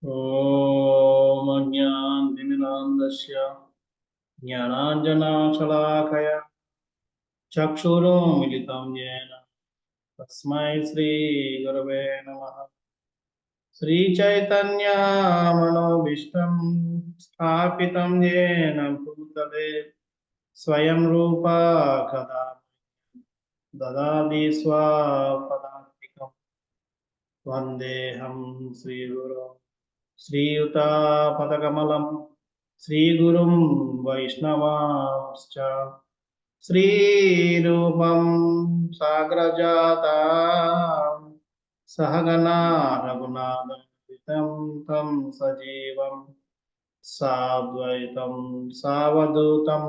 ॐ अज्ञानतिमिरान्धस्य ज्ञानाञ्जनशलाकया चक्षुरुन्मिलितं येन तस्मै श्रीगुरवे नमः। श्रीचैतन्यमनोभीष्टं स्थापितं येन भूतले स्वयं रूपा कदा ददाति स्वपदान्तिकं वन्देऽहं श्रीगुरो श्रीयुतापदकमलं श्रीगुरुं वैष्णवांश्च श्रीरूपं साग्रजातां सहगना रघुनाथान्वितं तं सजीवं साद्वैतं सावधूतं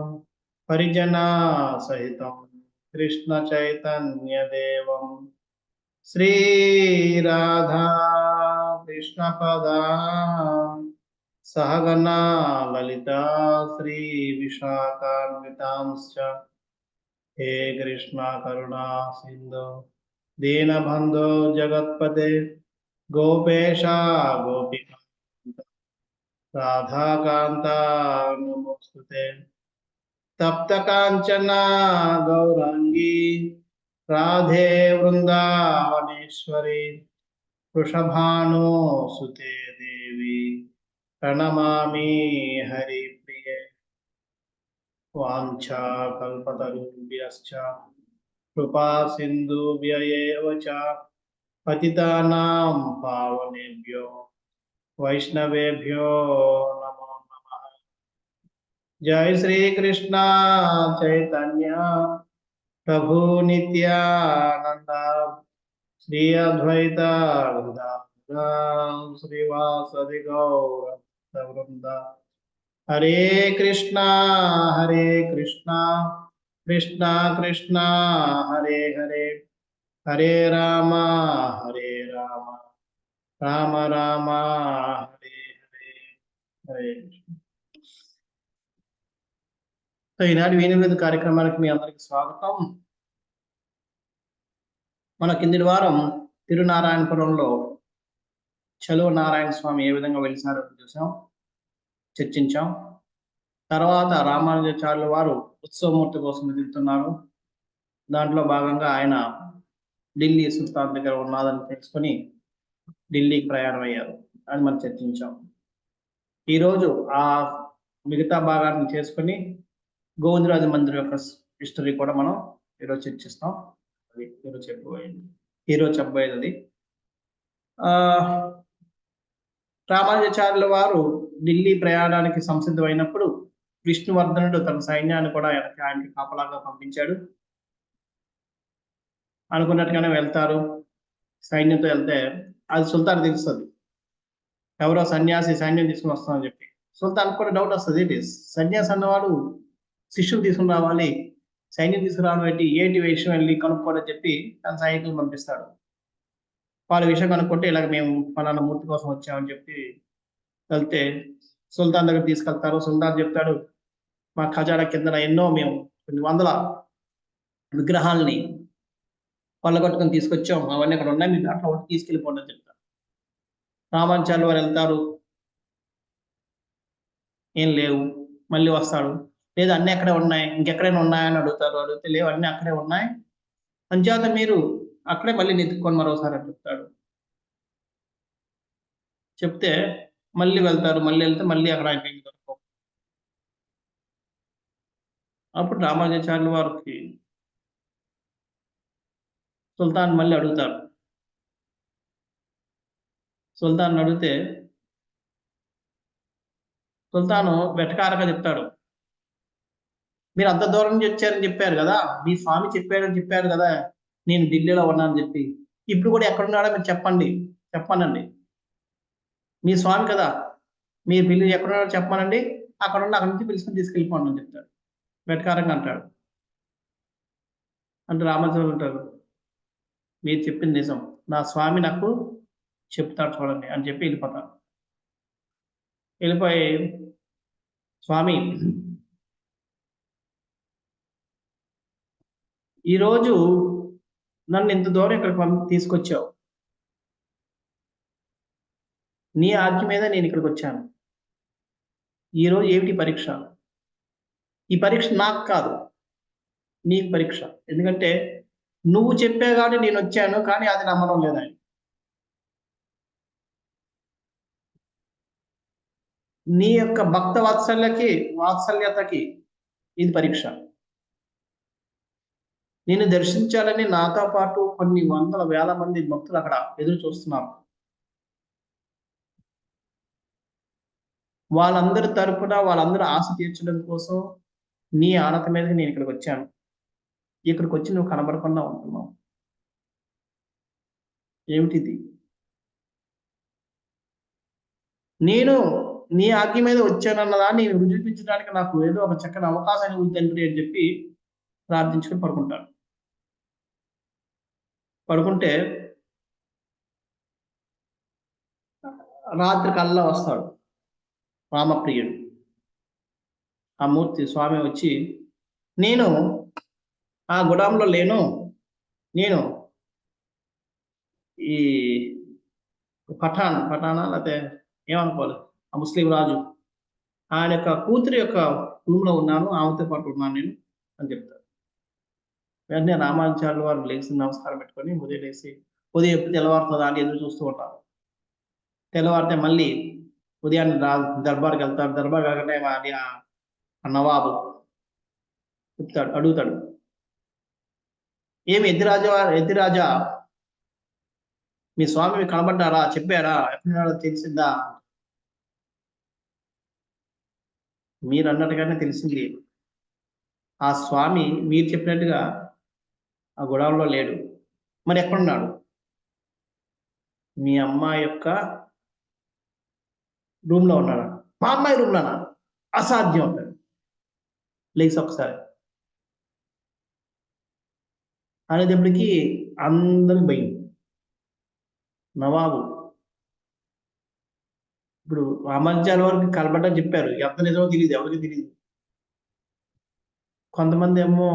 परिजनासहितं कृष्णचैतन्यदेवं श्रीराधा कृष्णपदा सहगना ललिता श्रीविशाखान्वितांश्च हे कृष्णा करुणा सिन्धु दीनबन्धो जगत्पते गोपेशा गोपिका राधाकान्ता नमोस्तुते तप्तकाञ्चना गौराङ्गी राधे वृन्दावनेश्वरी वृषभानुसुते देवी प्रणमामि हरिप्रिये वाञ्छाकल्पतरुभ्यश्च कृपा सिन्धुभ्य एव च पतितानां पावनेभ्यो वैष्णवेभ्यो नमो नमः। जय श्री कृष्ण चैतन्य प्रभु नित्यानंद श्री अद्वैत गदाधर श्रीवासदि गौर वृंद हरे कृष्णा कृष्णा कृष्णा हरे हरे हरे राम राम राम हरे हरे हरे कृष्ण। तो ఈనాటి వేణువేద కార్యక్రమానికి మీ అందరికి స్వాగతం। మన కింది వారం తిరునారాయణపురంలో చలువ నారాయణ స్వామి ఏ విధంగా వెలిసారో చూసాం, చర్చించాం। తర్వాత రామానుజాచార్యుల వారు ఉత్సవమూర్తి కోసం ఎదుగుతున్నారు। దాంట్లో భాగంగా ఆయన ఢిల్లీ సుల్తాన్ దగ్గర ఉన్నదని తెలుసుకొని ఢిల్లీకి ప్రయాణం అయ్యారు, అని మనం చర్చించాం। ఈరోజు ఆ మిగతా భాగాన్ని చేసుకొని గోవిందరాజ మందిర్ యొక్క హిస్టరీ కూడా మనం ఈరోజు చర్చిస్తాం। అది ఈరోజు చెప్పబోయేది రామానుజాచార్యుల వారు ఢిల్లీ ప్రయాణానికి సంసిద్ధమైనప్పుడు విష్ణువర్ధనుడు తన సైన్యాన్ని కూడా ఆయనకి కాపలాగా పంపించాడు। అనుకున్నట్టుగానే వెళ్తారు, సైన్యంతో వెళ్తే అది సుల్తాన్ తెలుస్తుంది, ఎవరో సన్యాసి సైన్యం తీసుకుని వస్తామని చెప్పి। సుల్తాన్ కూడా డౌట్ వస్తుంది, ఏంటి సన్యాసి అన్నవాడు శిష్యులు తీసుకుని రావాలి, సైన్యం తీసుకురావడం ఏంటి, ఏంటి విషయం వెళ్ళి కనుక్కోవాలని చెప్పి తన సైనికులు పంపిస్తాడు। వాళ్ళ విషయం కనుక్కుంటే ఇలాగ మేము ఫలానా మూర్తి కోసం వచ్చామని చెప్పి వెళ్తే సుల్తాన్ దగ్గర తీసుకెళ్తారు। సుల్తాన్ చెప్తాడు, మా ఖజానా కింద ఎన్నో మేము కొన్ని వందల విగ్రహాలని కొల్లగొట్టుకొని తీసుకొచ్చాం, అవన్నీ అక్కడ ఉన్నాయి, మీకు అట్లా ఒకటి తీసుకెళ్ళిపోండి అని చెప్తారు। రామానుజాచార్యులు వారు వెళ్తారు, ఏం లేవు, మళ్ళీ వస్తాడు, లేదు అన్నీ అక్కడే ఉన్నాయి, ఇంకెక్కడైనా ఉన్నాయని అడుగుతారు, అడిగితే లేవు అన్నీ అక్కడే ఉన్నాయి, అంచేత మీరు అక్కడే మళ్ళీ నెత్తుక్కొని మరోసారి అని చెప్తాడు। చెప్తే మళ్ళీ వెళ్తారు, మళ్ళీ వెళ్తే మళ్ళీ అక్కడ ఆయన దొరకవు। అప్పుడు రామానుజాచార్యుల వారికి సుల్తాన్ మళ్ళీ అడుగుతారు। సుల్తాన్ అడిగితే సుల్తాను వెటకారంగా చెప్తాడు, మీరు అంత దూరం నుంచి వచ్చారని చెప్పారు కదా, మీ స్వామి చెప్పాడని చెప్పారు కదా నేను ఢిల్లీలో ఉన్నానని చెప్పి, ఇప్పుడు కూడా ఎక్కడున్నాడో మీరు చెప్పానండి, మీ స్వామి కదా, మీరు పిల్లి ఎక్కడున్నాడో చెప్పానండి, అక్కడ నుంచి పిలుచుకుని తీసుకెళ్ళిపోండి అని చెప్తాడు, వెటకారంగా అంటాడు। అంటే రామాచార్యులు అంటారు, మీరు చెప్పింది నిజం, నా స్వామి నాకు చెప్తాడు చూడండి అని చెప్పి వెళ్ళిపోతారు। వెళ్ళిపోయి స్వామి ఈరోజు నన్ను ఇంత దూరం ఇక్కడికి తీసుకొచ్చావు, నీ ఆజ్ఞ మీద నేను ఇక్కడికి వచ్చాను. ఈరోజు ఏమిటి పరీక్ష? ఈ పరీక్ష నాకు కాదు, నీకు పరీక్ష. ఎందుకంటే నువ్వు చెప్పావు కాబట్టి నేను వచ్చాను, కానీ అది నమ్మడం లేదు ఆయన. నీ యొక్క భక్త వాత్సల్యతకి ఇది పరీక్ష. నేను దర్శించాలని నాతో పాటు కొన్ని వందల వేల మంది భక్తులు అక్కడ ఎదురు చూస్తున్నారు. వాళ్ళందరి తరపున వాళ్ళందరూ ఆశ తీర్చడం కోసం నీ ఆనత మీదకి నేను ఇక్కడికి వచ్చాను. ఇక్కడికి వచ్చి నువ్వు కనబడకుండా ఉంటున్నావు. ఏమిటిది? నేను నీ ఆజ్ఞ మీద వచ్చానన్న దాన్ని రుజువించడానికి నాకు ఏదో ఒక చక్కని అవకాశాన్ని ఉంది తండ్రి అని చెప్పి ప్రార్థించుకొని పడుకుంటాడు. పడుకుంటే రాత్రి కల్లా వస్తాడు రామప్రియుడు. ఆ మూర్తి స్వామి వచ్చి, నేను ఆ గుడాంలో లేను, నేను ఈ పఠానా లేకపోతే ఏమనుకోవాలి, ఆ ముస్లిం రాజు ఆయన యొక్క కూతురి యొక్క రూమ్లో ఉన్నాను, ఆమెతో పాటు ఉన్నాను నేను అని చెప్తారు. వెంటనే రామానుజాచార్యులు వారు లేచి నమస్కారం పెట్టుకొని ఉదయం లేచి ఉదయం ఎప్పుడు తెల్లవారుతుందా అని ఎదురు చూస్తూ ఉంటారు. తెల్లవారితే మళ్ళీ ఉదయాన్నే దర్బార్కి వెళ్తాడు. దర్బార్ కాకుండా అది ఆ నవాబు అడుగుతాడు, ఏమి ఎద్దిరాజా మీ స్వామి కనబడ్డారా, చెప్పారా, ఎక్కడున్నాడో తెలిసిందా? మీరు అన్నట్టుగానే తెలిసింది. ఆ స్వామి మీరు చెప్పినట్టుగా ఆ గొడవలో లేడు. మరి ఎక్కడున్నాడు? మీ అమ్మాయి యొక్క రూమ్లో ఉన్నాడా? మా అమ్మాయి రూమ్లోనా? అసాధ్యం అంటాడు. లేచి ఒకసారి అనేటప్పటికీ అందరికి భయం. నవాబు ఇప్పుడు రామానుజాల వరకు కలపడం చెప్పారు, ఎంత నిజమో తెలియదు, ఎవరికి తెలియదు. కొంతమంది ఏమో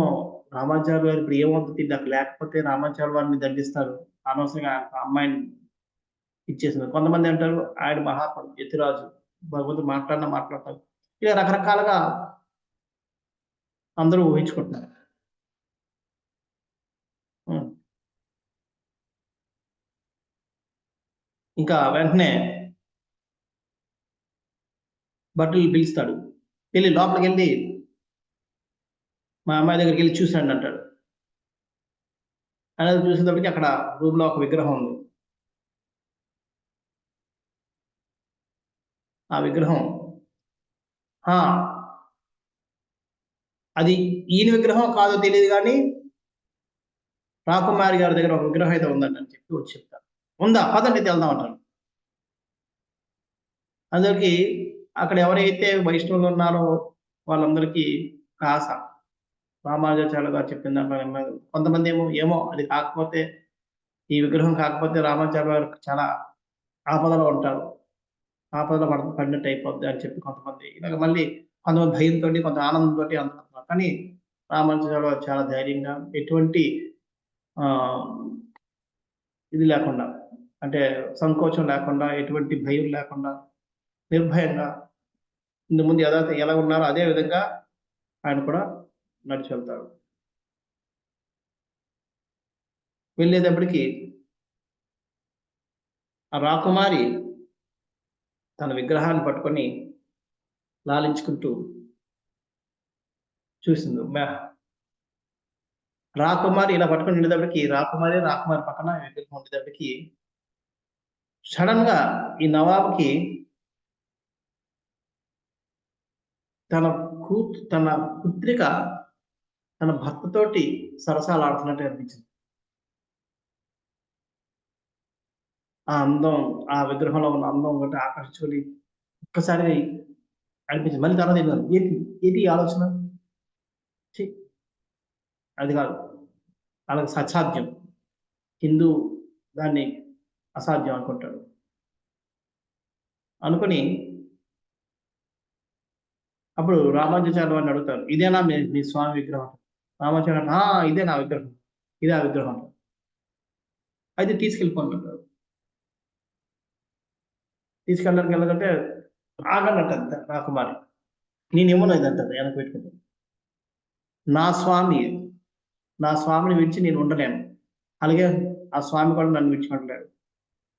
రామానుజాల వారు ఇప్పుడు ఏమవుతుంది, నాకు లేకపోతే రామానుజాల వారిని దండిస్తారు, అనవసరంగా అమ్మాయిని ఇచ్చేసినారు. కొంతమంది అంటారు ఆయన మహాత్ముడు, యతిరాజు, భగవంతుడు మాట్లాడతారు. ఇక రకరకాలుగా అందరూ ఊహించుకుంటున్నారు. ఇంకా వెంటనే భటులు పిలుస్తాడు, వెళ్ళి లోపలికి వెళ్ళి మా అమ్మాయి దగ్గరికి వెళ్ళి చూసాడు అంటాడు. అనేది చూసేటప్పటికి అక్కడ రూమ్ లో ఒక విగ్రహం ఉంది. ఆ విగ్రహం అది ఈయన విగ్రహం కాదో తెలియదు, కానీ రాకుమారి గారి దగ్గర ఒక విగ్రహం అయితే ఉందండి అని చెప్పి వచ్చి చెప్తారు. ఉందా, పదండి వెళ్దాం అంటారు. అందరికి అక్కడ ఎవరైతే వైష్ణవులు ఉన్నారో వాళ్ళందరికీ ఆశ, రామానుజాచార్యులు గారు చెప్పిన దాంట్లో. కొంతమంది ఏమో అది కాకపోతే, ఈ విగ్రహం కాకపోతే రామానుజాచార్య గారు చాలా ఆపదలో ఉంటారు, ఆపదలో పడినట్టు అయిపోద్ది అని చెప్పి కొంతమంది. ఇలాగ మళ్ళీ కొంతమంది భయంతో, కొంత ఆనందంతో అనుకుంటున్నారు. కానీ రామానుజాచార్యులు గారు చాలా ధైర్యంగా, ఎటువంటి ఇది లేకుండా, అంటే సంకోచం లేకుండా, ఎటువంటి భయం లేకుండా, నిర్భయంగా ఇంత ముందు ఎలా ఉన్నారో అదే విధంగా ఆయన కూడా నడిచి వెళ్తాడు. వెళ్ళేటప్పటికి ఆ రాకుమారి తన విగ్రహాన్ని పట్టుకొని లాలించుకుంటూ చూసింది. రాకుమారి ఇలా పట్టుకొని ఉండేటప్పటికి రాకుమారి పక్కన విగ్రహం ఉండేటప్పటికి సడన్ గా ఈ నవాబుకి తన పుత్రిక తన భర్తతోటి సరసాలు ఆడుతున్నట్టు అనిపించింది. ఆ అందం, ఆ విగ్రహంలో ఉన్న అందం ఒకటి ఆకర్షించుకొని ఒక్కసారి అనిపించింది. మళ్ళీ తర్వాత ఏంటి ఆలోచన, అది కాదు, వాళ్ళకి అసాధ్యం, హిందూ దాన్ని అసాధ్యం అనుకుంటాడు. అనుకుని అప్పుడు రామానుజాచార్య వారిని అడుగుతారు, ఇదేనా మీ స్వామి విగ్రహం? రామానుజాచార్య, ఇదే నా విగ్రహం, ఇదే ఆ విగ్రహం. అయితే తీసుకెళ్ళిపోంటారు. తీసుకెళ్ళడానికి వెళ్ళకంటే ఆగన్నట్టు అంత రాకుమారి. నేనేమో ఇదంటది వెనక పెట్టుకుంటా. నా స్వామి నా స్వామిని విడిచి నేను ఉండలేను. అలాగే ఆ స్వామి కూడా నన్ను విడిచి ఉండలేడు.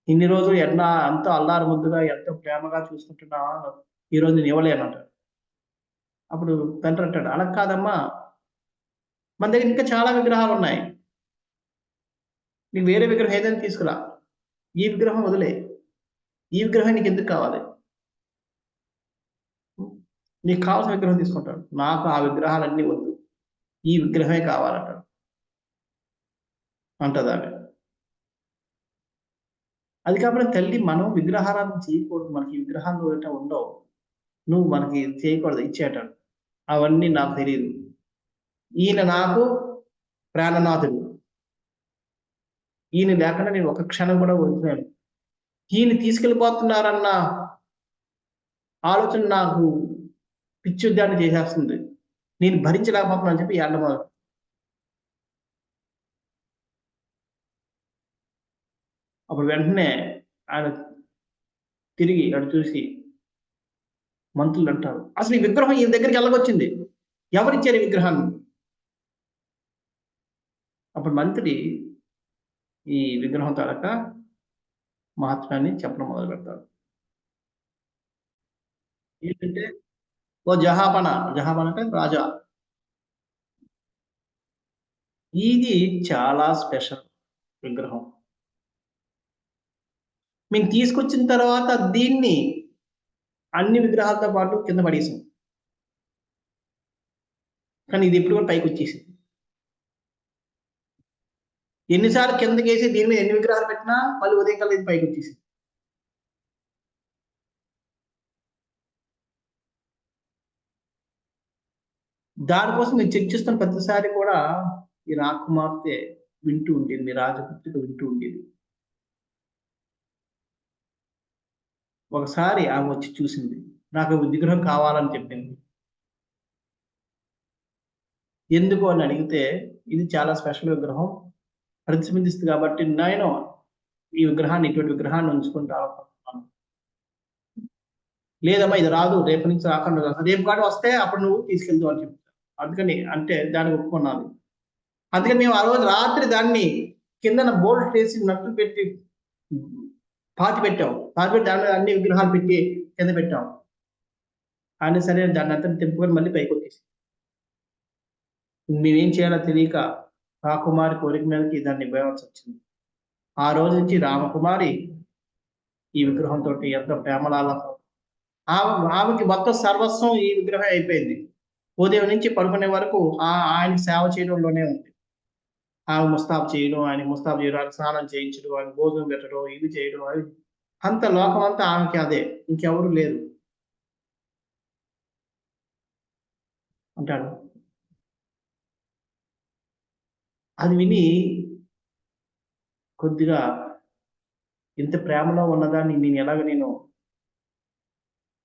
ఇన్ని రోజులు ఎంతో అల్లారు ముద్దుగా ఎంతో ప్రేమగా చూసుకుంటున్నా ఈ రోజు నేను ఇవ్వలేనంటాడు. అప్పుడు తండ్రి అంటాడు, అలా కాదమ్మా, మన దగ్గర ఇంకా చాలా విగ్రహాలు ఉన్నాయి. నీకు వేరే విగ్రహం ఏదైనా తీసుకురా, ఈ విగ్రహం వదిలే, ఈ విగ్రహం నీకు ఎందుకు కావాలి, నీకు కావాల్సిన విగ్రహం తీసుకుంటాడు. నాకు ఆ విగ్రహాలన్నీ వద్దు, ఈ విగ్రహమే కావాలంటాడు అంటది ఆమె. అది కాబట్టి తల్లి మనం విగ్రహాలను చేయకూడదు, మనకి విగ్రహాలు ఏటా ఉండవు, నువ్వు మనకి చేయకూడదు ఇచ్చేటాడు. అవన్నీ నాకు తెలియదు, ఈయన నాకు ప్రాణనాథుడు, ఈయన లేకుండా నేను ఒక క్షణం కూడా వదిలేను. ఈయన తీసుకెళ్ళిపోతున్నారన్న ఆలోచన నాకు పిచ్చుద్దాన్ని చేసేస్తుంది, నేను భరించలేకపోతున్నాను అని చెప్పి ఏడమ. అప్పుడు వెంటనే ఆయన తిరిగి అటు చూసి మంత్రులు అంటారు, అసలు ఈ విగ్రహం ఈయన దగ్గరికి ఎలాగొచ్చింది, ఎవరిచ్చారు ఈ విగ్రహాన్ని? అప్పుడు మంత్రి ఈ విగ్రహం తాలూకా మహత్వాన్ని చెప్పడం మొదలు పెడతాడు. ఏంటంటే, ఓ జహాపన, జహాపన అంటే రాజా, ఇది చాలా స్పెషల్ విగ్రహం. మేము తీసుకొచ్చిన తర్వాత దీన్ని అన్ని విగ్రహాలతో పాటు కింద పడేసాం, కానీ ఇది ఇప్పుడు కూడా పైకి వచ్చేసింది. ఎన్నిసార్లు కిందకేసి దీని మీద ఎన్ని విగ్రహాలు పెట్టినా మళ్ళీ ఉదయం కల్లా ఇది పైకి వచ్చేసింది. దానికోసం మీరు చర్చిస్తున్న ప్రతిసారి కూడా ఈ రాకుమార్తె వింటూ ఉండేది, మీ రాజపుత్రిక వింటూ ఉండేది. ఒకసారి ఆమె వచ్చి చూసింది, నాకు విగ్రహం కావాలని చెప్పింది. ఎందుకు అని అడిగితే, ఇది చాలా స్పెషల్ విగ్రహం, ప్రతిష్ఠిస్తుంది కాబట్టి నేను ఈ విగ్రహాన్ని, ఇటువంటి విగ్రహాన్ని ఉంచుకుంటా అనుకుంటున్నాను. లేదమ్మా ఇది రాదు, రేపు నుంచి రాకుండా, రేపు కాదు వస్తే అప్పుడు నువ్వు తీసుకెళ్తావు అని చెప్తాను. అందుకని అంటే దానికి ఒప్పుకున్నాను. అందుకని మేము ఆ రోజు రాత్రి దాన్ని కిందన బోల్ట్ వేసి నట్లు పెట్టి పాతి పెట్టాం, పాతి పెట్టి దాని మీద అన్ని విగ్రహాలు పెట్టి కింద పెట్టాం. కానీ సరే దాన్ని అంతా తెంపుకొని మళ్ళీ పైకి వచ్చేసి మేమేం చేయాలో తెలియక రాకుమారి కోరిక మీదకి దాన్ని ఇవ్వాల్సి వచ్చింది. ఆ రోజు నుంచి రామకుమారి ఈ విగ్రహంతో ఎంతో ప్రేమలాలతో, ఆమెకి మొత్తం సర్వస్వం ఈ విగ్రహం అయిపోయింది. ఉదయం నుంచి పడుకునే వరకు ఆయనకి సేవ చేయడంలోనే ఉంది. ఆమె ముస్తాబు చేయడం, ఆయనకి ముస్తాబు చేయడం, ఆయన స్నానం చేయించడం, ఆయన భోజనం పెట్టడం, ఇది చేయడం, అది అంత లోకం అంతా ఆమెకి అదే, ఇంకెవరు లేరు అంటాడు. అది విని కొద్దిగా ఇంత ప్రేమలో ఉన్నదాన్ని నేను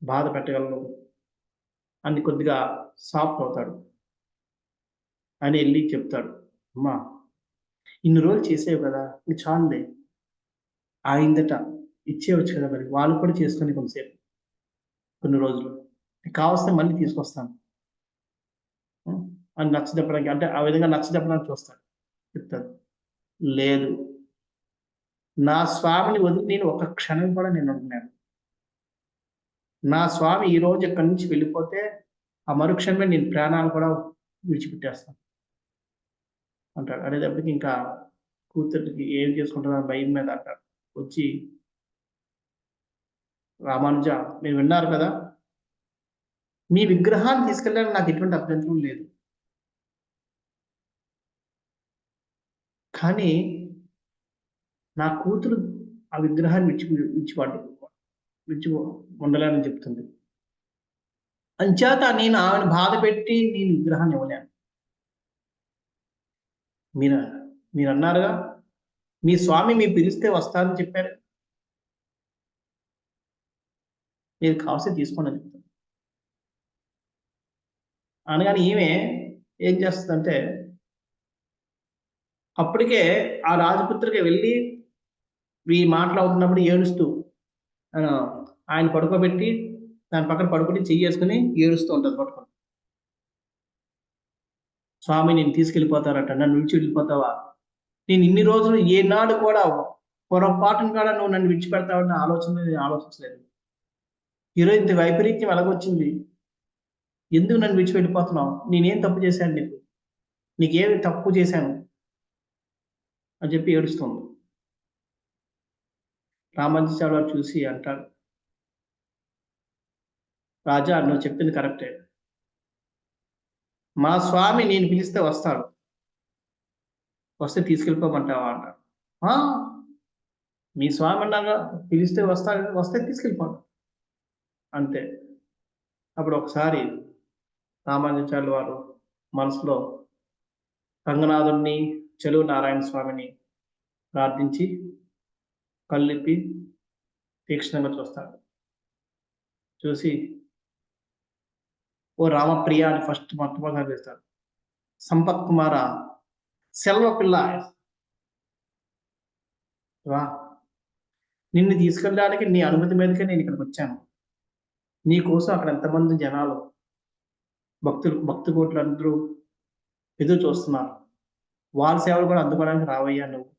బాధ పెట్టగలను అని కొద్దిగా సాఫ్ట్ అవుతాడు. అని వెళ్ళి చెప్తాడు, అమ్మా ఇన్ని రోజులు చేసేవి కదా, ఇది చాలులే, ఆయిందట, ఇచ్చేయవచ్చు కదా, మరి వాళ్ళు కూడా చేసుకొని కొంతసేపు, కొన్ని రోజులు కావస్తే మళ్ళీ తీసుకొస్తాను అని నచ్చజెప్పడానికి, అంటే ఆ విధంగా నచ్చజెప్పడానికి చూస్తాడు, చెప్తాడు. లేదు, నా స్వామిని వదిలి నేను ఒక క్షణం కూడా నేను ఉంటున్నాను. నా స్వామి ఈ రోజు ఇక్కడి నుంచి వెళ్ళిపోతే ఆ మరుక్షణమే నేను ప్రాణాలు కూడా విడిచిపెట్టేస్తాను అంటాడు. అనేటప్పటికి ఇంకా కూతురికి ఏం చేసుకుంటుందని భయం మీద అంటాడు. వచ్చి, రామానుజ మీరు విన్నారు కదా, మీ విగ్రహాన్ని తీసుకెళ్ళడానికి నాకు ఎటువంటి అభ్యంతరం లేదు, కానీ నా కూతురు ఆ విగ్రహాన్ని విడిచి ఉండలేనని చెప్తుంది. అంచేత నేను ఆమెను బాధ పెట్టి నేను విగ్రహాన్ని ఇవ్వలేను. మీరు మీరన్నారుగా, మీ స్వామి మీరు పిలిస్తే వస్తారని చెప్పారు, మీరు కావలసి తీసుకోండి అని చెప్తాను. అనగానే ఈమె ఏం చేస్తుందంటే, అప్పటికే ఆ రాజపుత్రిక వెళ్ళి ఈ మాటలు అవుతున్నప్పుడు ఏడుస్తూ ఆయన పడుకోబెట్టి దాని పక్కన పడుకుని చెయ్యి వేసుకుని ఏడుస్తూ ఉంటుంది పట్టుకొని. స్వామి నేను తీసుకెళ్ళిపోతారట, నన్ను విడిచి వెళ్ళిపోతావా? నేను ఇన్ని రోజులు ఏనాడు కూడా పొరపాటును కూడా నువ్వు నన్ను విడిచిపెడతావని ఆలోచించలేదు. ఈరోజు ఇంత వైపరీత్యం ఎలాగొచ్చింది? ఎందుకు నన్ను విడిచి వెళ్ళిపోతున్నావు? నేనేం తప్పు చేశాను నీకు? నీకేమి తప్పు చేశాను అని చెప్పి ఏడుస్తుంది. రామానుజాచార్యులు వారు చూసి అంటారు, రాజా నువ్వు చెప్పింది కరెక్టే. మా స్వామి నేను పిలిస్తే వస్తాడు, వస్తే తీసుకెళ్ళిపోమంటావా అంటాడు. మీ స్వామి అన్నాగా పిలిస్తే వస్తాడు, వస్తే తీసుకెళ్ళిపోండి అంతే. అప్పుడు ఒకసారి రామానుజాచార్యులు వారు మనసులో రంగనాథుణ్ణి, చెలువు నారాయణ స్వామిని ప్రార్థించి కళ్ళిప్పి తీక్షణంగా చూస్తాడు. చూసి ఓ రామప్రియ అని ఫస్ట్ మొట్టమొదటి పిలుస్తాడు. సంపత్ కుమార, సెల్వ పిల్ల రా, నిన్ను తీసుకెళ్ళడానికి నీ అనుమతి మీదకే నేను ఇక్కడికి వచ్చాను. నీ కోసం అక్కడ ఎంతమంది జనాలు భక్తి కోట్లు అందరూ ఎదురు చూస్తున్నారు. వాళ్ళ సేవలు కూడా అందుకోవడానికి రావయ్యా నువ్వు.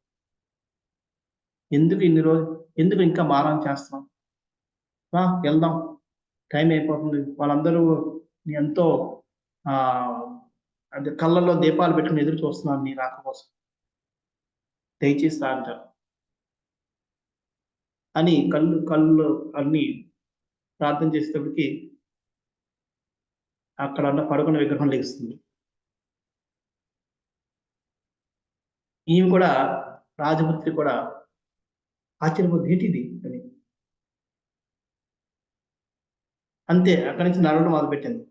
ఎందుకు ఇన్ని రోజులు, ఎందుకు ఇంకా మారం చేస్తున్నావు? వెళ్దాం, టైం అయిపోతుంది. వాళ్ళందరూ ఎంతో అంటే కళ్ళల్లో దీపాలు పెట్టుకుని ఎదురు చూస్తున్నారు నీ రాక కోసం, దయచేసి రా అంటారు అని కళ్ళు అన్ని ప్రార్థన చేసేటప్పటికి అక్కడ ఉన్న పడుకున్న విగ్రహం లెగుస్తుంది. ఈమె కూడా రాజపుత్రి కూడా ఆశ్చర్యపోతుంది, ఏంటిది అని. అంతే, అక్కడి నుంచి నడవడం మొదలుపెట్టింది.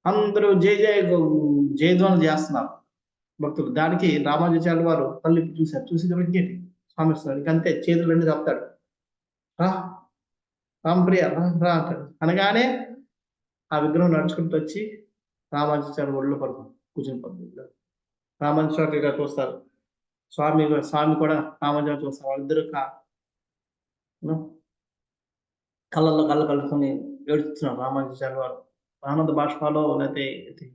అందరూ జయధ్వనులు చేస్తున్నారు భక్తులు. దానికి రామానుజాచార్యులు వారు కళ్ళు చూశారు. చూసేటప్పటికి ఏంటి స్వామి వస్తున్నాడు. అంతే, చేతులన్నీ తప్పుతాడు. రా రామప్రియ రా అంటాడు. అనగానే ఆ విగ్రహం నడుచుకుంటూ వచ్చి రామానుజాచార్యులు ఒళ్ళో కూర్చొని పడుతుంది. రామానుజాచార్యులు గారు చూస్తారు, స్వామి కూడా రామానుజాచార్యులు చూస్తారు. వాళ్ళిద్దరూ కళ్ళల్లో కళ్ళు కలుపుకొని ఏడుస్తున్నారు. రామానుజాచార్యులు వారు ఆనంద బాష్పాలో లేకపోతే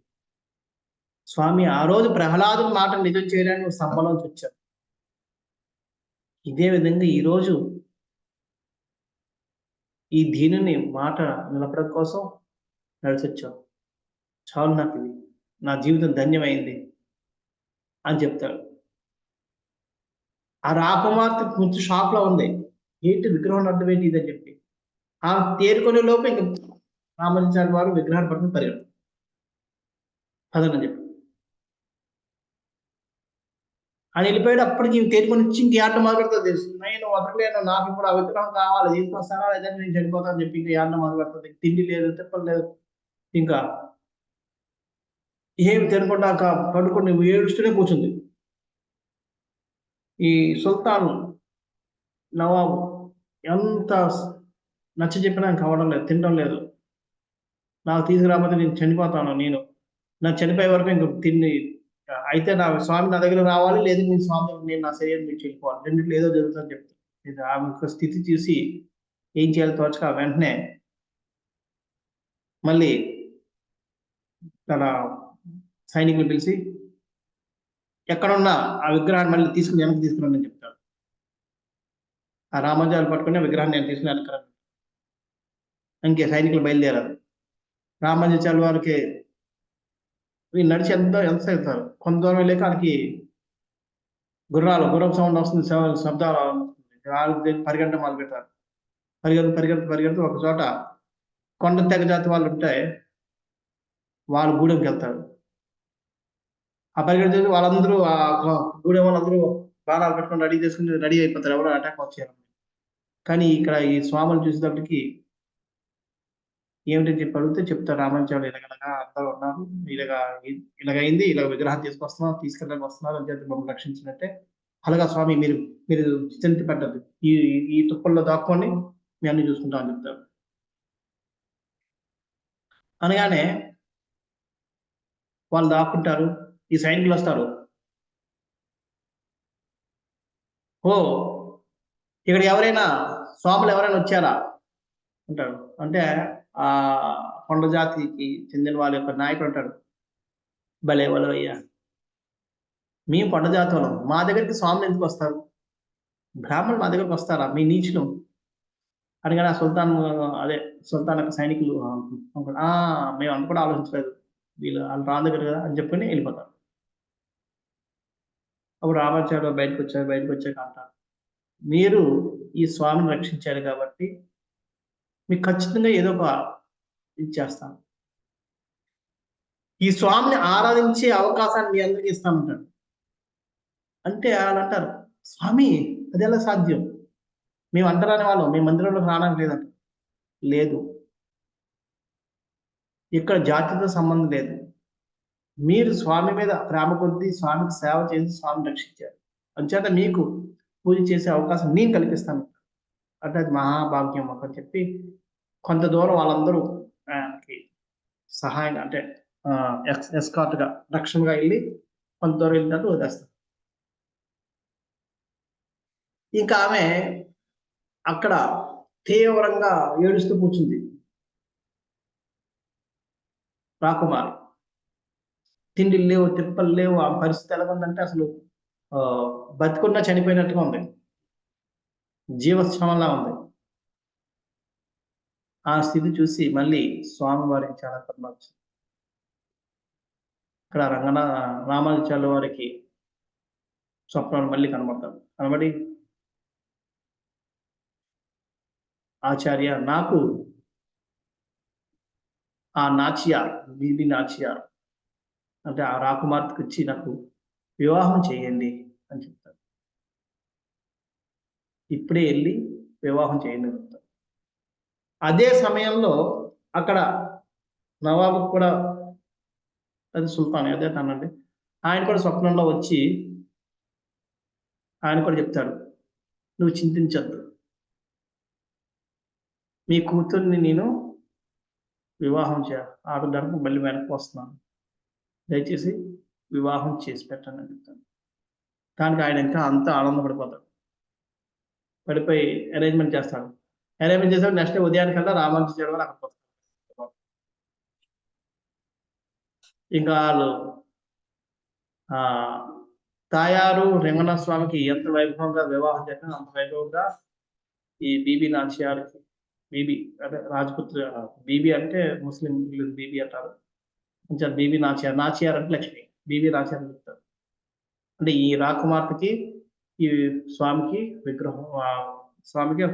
స్వామి ఆ రోజు ప్రహ్లాదుని మాట నిజం చేయడానికి స్తంభంలోంచి వచ్చారు. ఇదే విధంగా ఈరోజు ఈ దీనిని మాట నిలపడం కోసం నడిచొచ్చాం. చాలు, నాకు ఇది, నా జీవితం ధన్యమైంది అని చెప్తాడు. ఆ రాకుమార్తె కొంచెం షాక్ లో ఉంది, ఏంటి విగ్రహం అడ్డం ఏంటి ఇదని చెప్పి. ఆ తేరుకునే లోపు ఇంక రామానుజాచార్యులు వారు విగ్రహాన్ని పట్టుకుని పరిగెడు పదనని చెప్పి అని వెళ్ళిపోయాడు. అప్పటికి తేరుకొని వచ్చి ఇంక ఆట మొదలు పెడుతుంది. నేను వదలలేను, నాకు ఇప్పుడు ఆ విగ్రహం కావాలి, తీసుకొస్తానా లేదంటే నేను చనిపోతాను చెప్పి ఇంకా ఆట మొదలు పెడుతుంది. తిండి లేదు, తిప్పలు లేదు, ఇంకా ఏమి తినకుండా పడుకుని ఏడుస్తూనే కూర్చుంది. ఈ సుల్తాన్ నవాబు ఎంత నచ్చ చెప్పినా కావడం లేదు, తినడం లేదు. నాకు తీసుకురాకపోతే నేను చనిపోతాను, నాకు చనిపోయే వరకు ఇంక తిండి అయితే నా స్వామి నా దగ్గర రావాలి, లేదు నేను నా శరీరం మీరు వెళ్ళిపోవాలి, రెండిట్లో ఏదో జరుగుతుందని చెప్తాను. ఆమె యొక్క స్థితి చూసి ఏం చేయాలి తోచక వెంటనే మళ్ళీ తన సైనికులు పిలిచి ఎక్కడున్నా ఆ విగ్రహాన్ని మళ్ళీ తీసుకుని వెనక్కి తీసుకురండి అని చెప్తాడు. ఆ రామానుజాలు పట్టుకుని విగ్రహాన్ని నేను తీసుకుని వెనకరాను. ఇంకే సైనికులు బయలుదేరారు. రామానుజాచార్యుల వారికి వీళ్ళు నడిచి ఎంత అవుతారు, కొంత దూరం వెళ్ళాక వాళ్ళకి గుర్రం సౌండ్ వస్తుంది, శబ్దాలు పరిగెట్ట మొదలు పెట్టారు. పరిగెడుతూ ఒక చోట కొండ తెగ జాతి వాళ్ళు ఉంటే వాళ్ళు గూడెంకి వెళ్తారు. ఆ పరిగెడుతూ వాళ్ళందరూ ఆ గూడెం వాళ్ళందరూ బాణాలు పెట్టుకొని రెడీ అయిపోతారు, ఎవరో అటాక్ వచ్చారు. కానీ ఇక్కడ ఈ స్వాములు చూసేటప్పటికి ఏమిటని చెప్పి అడిగితే చెప్తారు, రామానుజాచార్యులు ఇలాగనగా అందరూ ఉన్నారు, ఇలాగైంది, ఇలా విగ్రహం తీసుకెళ్ళడానికి వస్తున్నారు అని చెప్పి మమ్మల్ని రక్షించినట్టే. అలాగా స్వామి, మీరు చింత పెట్టద్దు, ఈ తుప్పల్లో దాక్కోండి, మీ అన్ని చూసుకుంటాం అని చెప్తారు. అనగానే వాళ్ళు దాక్కుంటారు. ఈ సైనికులు వస్తారు. ఓ ఇక్కడ ఎవరైనా స్వాములు ఎవరైనా వచ్చారా అంటాడు. అంటే ఆ కొండ జాతికి చెందిన వాళ్ళ యొక్క నాయకుడు అంటాడు, భలే వాళ్ళవయ్యా, మేము కొండ జాతి వాళ్ళం, మా దగ్గరికి స్వాములు ఎందుకు వస్తారు, బ్రాహ్మణులు మా దగ్గరికి వస్తారా, మీ నీచులు అనగానే ఆ సుల్తాన్ అదే సుల్తాన్ యొక్క సైనికులు మేము అంత కూడా ఆలోచించలేదు, వాళ్ళు రాని దగ్గర కదా అని చెప్పుకొని వెళ్ళిపోతారు. అప్పుడు రామాచార్య బయటకు వచ్చాక అంటారు, మీరు ఈ స్వామిని రక్షించారు కాబట్టి మీకు ఖచ్చితంగా ఏదో ఒక ఇది చేస్తాను, ఈ స్వామిని ఆరాధించే అవకాశాన్ని మీ అందరికీ ఇస్తామంటాడు. అంటే వాళ్ళు అంటారు, స్వామి అది ఎలా సాధ్యం, మేము అంటరాని వాళ్ళం, మేము మందిరంలోకి రావడానికి లేదంట. లేదు, ఇక్కడ జాతితో సంబంధం లేదు, మీరు స్వామి మీద ప్రేమ కొద్దీ స్వామికి సేవ చేసి స్వామిని రక్షించారు, అంచేత మీకు పూజ చేసే అవకాశం నేను కల్పిస్తాను అంటే అది మహాభాగ్యం అని చెప్పి కొంత దూరం వాళ్ళందరూ ఆయనకి సహాయంగా అంటే ఎస్కార్ట్ గా రక్షణగా వెళ్ళి కొంత దూరం వెళ్ళినట్టు వదిలేస్తారు. ఇంకా ఆమె అక్కడ తీవ్రంగా ఏడుస్తూ కూర్చుంది. రాకుమారి తిండి లేవు, తిప్పలు లేవు, ఆ పరిస్థితి ఎలా ఉందంటే అసలు బతికున్నా చనిపోయినట్టుగా ఉంది, జీవశ్రమంలా ఉంది. ఆ స్థితి చూసి మళ్ళీ స్వామివారికి చాలా కరుణ వచ్చింది. ఇక్కడ రామానుజాచార్యుల వారికి స్వప్నాలు మళ్ళీ కనబడతారు. కనబడి, ఆచార్య, నాకు ఆ నాచియార్, బీబీ నాచియార్ అంటే ఆ రాకుమార్తెకి ఇచ్చి నాకు వివాహం చేయండి అని చెప్తారు. ఇప్పుడే వెళ్ళి వివాహం చేయండి అని చెప్తారు. అదే సమయంలో అక్కడ నవాబు కూడా, అది సుల్తాన్ అదే తనండి, ఆయన కూడా స్వప్నంలో వచ్చి ఆయన కూడా చెప్తాడు, నువ్వు చింతించద్దు, మీ కూతుర్ని నేను వివాహం ఆడడానికి మళ్ళీ వెనక్కి వస్తున్నాను, దయచేసి వివాహం చేసి పెట్టండి అని చెప్తాను. దానికి ఆయన ఇంకా అంతా ఆనందపడిపోతాడు, పడిపోయి అరేంజ్మెంట్ చేస్తాడు. అరేంజ్మెంట్ చేసాడు. నెక్స్ట్ ఉదయానికల్లా రామానుజాచార్య వారు అక్కడికి వస్తారు. ఇంకా వాళ్ళు తాయారు రంగనాథ స్వామికి ఎంత వైభవంగా వివాహం చేసినా అంత వైభవంగా ఈ బీబీ నాచియార్కి, బీబీ అంటే రాజపుత్రి, బీబీ అంటే ముస్లిం బీబీ అంటారు, కొంచెం బీబీ నాచియార్ అంటే లక్ష్మి, బీబీ నాచియార్ అని చెప్తారు. అంటే ఈ రాకుమార్తెకి ఈ స్వామికి విగ్రహం, స్వామికి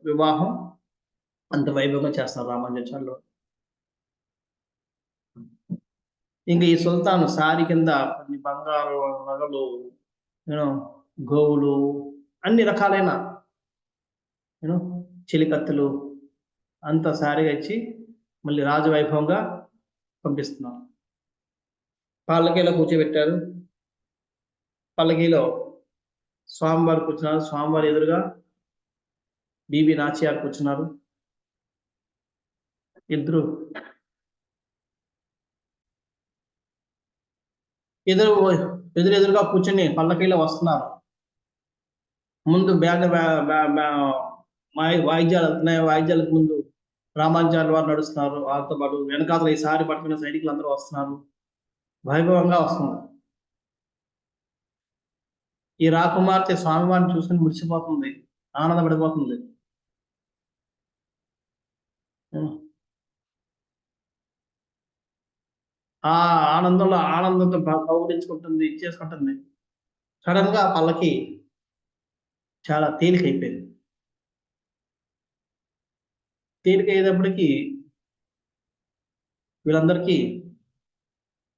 వివాహం అంత వైభవంగా చేస్తారు రామానుజాచార్యులు. ఇంకా ఈ సుల్తాన్ సారి కింద కొన్ని బంగారు నగలు, గోవులు, అన్ని రకాలైన చిలికత్తులు అంత సారిగా ఇచ్చి మళ్ళీ రాజవైభవంగా పంపిస్తున్నారు. పల్లకీలో కూర్చోబెట్టారు. పల్లకీలో స్వామివారు కూర్చున్నారు. స్వామివారి ఎదురుగా బీబీ నాచియార్ కూర్చున్నారు. ఇద్దరు ఎదురుగా కూర్చొని పల్లకీలో వస్తున్నారు. ముందు వాయిద్యాలు వెళ్తున్నాయి. వాయిద్యాలకు ముందు రామానుజాచార్యుల వారు నడుస్తున్నారు. వాళ్ళతో పాటు వెనకాతల ఈసారి పట్టుకున్న సైనికులు అందరూ వస్తున్నారు. వైభవంగా వస్తున్నారు. ఈ రాకుమార్తె స్వామివారిని చూసుకుని మురిసిపోతుంది, ఆనందపడిపోతుంది. ఆ ఆనందంతో కౌగిలించుకుంటుంది, ఇచ్చేసుకుంటుంది. సడన్ గా పల్లకి చాలా తేలికైపోయింది. తేలికయ్యేటప్పటికి వీళ్ళందరికీ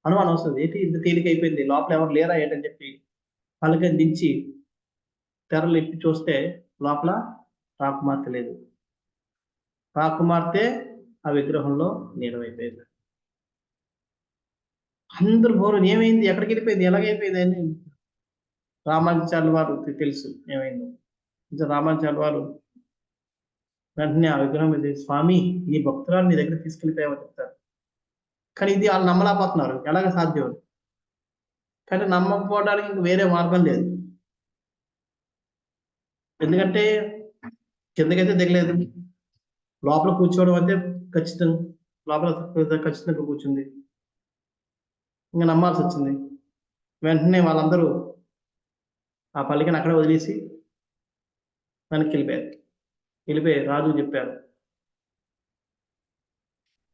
అనుమానం వస్తుంది, ఏంటి ఇంత తేలికైపోయింది, లోపల ఎవరు లేరా ఏంటని చెప్పి పల్లకిని దించి తెరలు ఎప్పి చూస్తే లోపల రాకుమార్తె లేదు. రాకుమార్తె ఆ విగ్రహంలో లీనమైపోయింది. అందరూ బోరు, ఏమైంది, ఎక్కడికి వెళ్ళిపోయింది, ఎలాగైపోయింది అని రామానుజాచార్యుల వారు తెలుసు ఏమైందో. ఇంకా రామానుజాచార్యుల వారు వెంటనే ఆ విగ్రహం మీద, స్వామి ఈ భక్తురాలు నీ దగ్గర తీసుకెళ్ళిపోయామని చెప్తారు. కానీ ఇది వాళ్ళు నమ్మలేకపోతున్నారు, ఎలాగ సాధ్యం. కానీ నమ్మకపోవడానికి ఇంక వేరే మార్గం లేదు. ఎందుకంటే కిందకైతే దిగలేదు. లోపల కూర్చోవడం అంటే ఖచ్చితంగా కూర్చుంది. ఇంకా నమ్మాల్సి వచ్చింది. వెంటనే వాళ్ళందరూ ఆ పల్లికని అక్కడే వదిలేసి వెనక్కి వెళ్ళిపోయి రాజు చెప్పారు,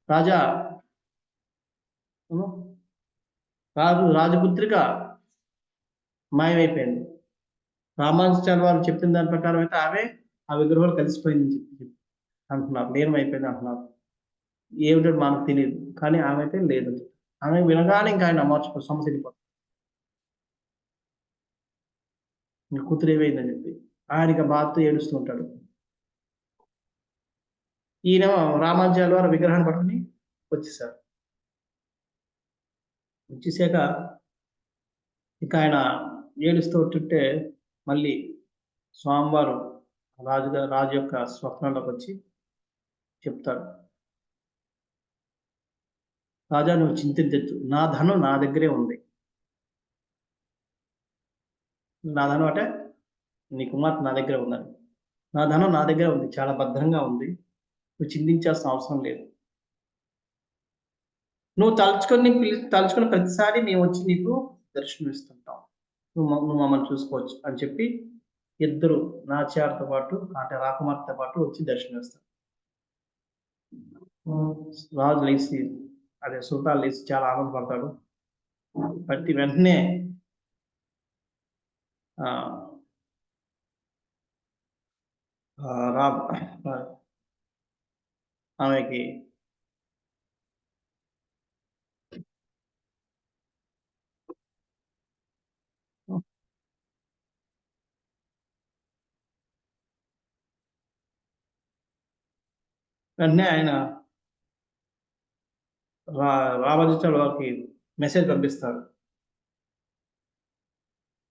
రాజా రాజపుత్రిక మాయమైపోయింది. రామానుజాచార్య వారు చెప్పిన దాని ప్రకారం అయితే ఆమె ఆ విగ్రహంలో కలిసిపోయిందని చెప్పి అంటున్నారు, లీనమైపోయింది అంటున్నారు. ఏమిటో మనకు తెలియదు, కానీ ఆమె అయితే లేదు. ఆమె వినగానే ఇంకా ఆయన సమస్య వెళ్ళిపోతుంది. ఇంకా కూతురు ఏమైందని చెప్పి ఆయనకి బాధతో ఏడుస్తూ ఉంటాడు. ఈయన రామానుజాచార్య వారు విగ్రహాన్ని పట్టుకుని వచ్చేసారు. వచ్చేసాక ఇక ఆయన ఏడుస్తూ ఉంటుంటే మళ్ళీ స్వామివారు రాజు యొక్క స్వప్నంలోకి వచ్చి చెప్తాడు, రాజా నువ్వు చింతించద్దు, నా ధనం నా దగ్గరే ఉంది. నా ధనం అంటే నీ కుమార్తె నా దగ్గర ఉందని. నా ధనం నా దగ్గర ఉంది, చాలా భద్రంగా ఉంది, నువ్వు చింతించాల్సిన అవసరం లేదు. నువ్వు తలుచుకున్న ప్రతిసారి మేము వచ్చి నీకు దర్శనం ఇస్తుంటాం, నువ్వు మమ్మల్ని చూసుకోవచ్చు అని చెప్పి ఇద్దరు నాచ్యార్తో పాటు అంటే రాకుమార్తెతో పాటు వచ్చి దర్శనం ఇస్తారు. రాజు లేచి అదే సుల్తాన్ లేచి చాలా ఆనందపడతాడు. బట్టి వెంటనే ఆమెకి వెంటనే ఆయన రామానుజాచార్య వారికి మెసేజ్ పంపిస్తారు,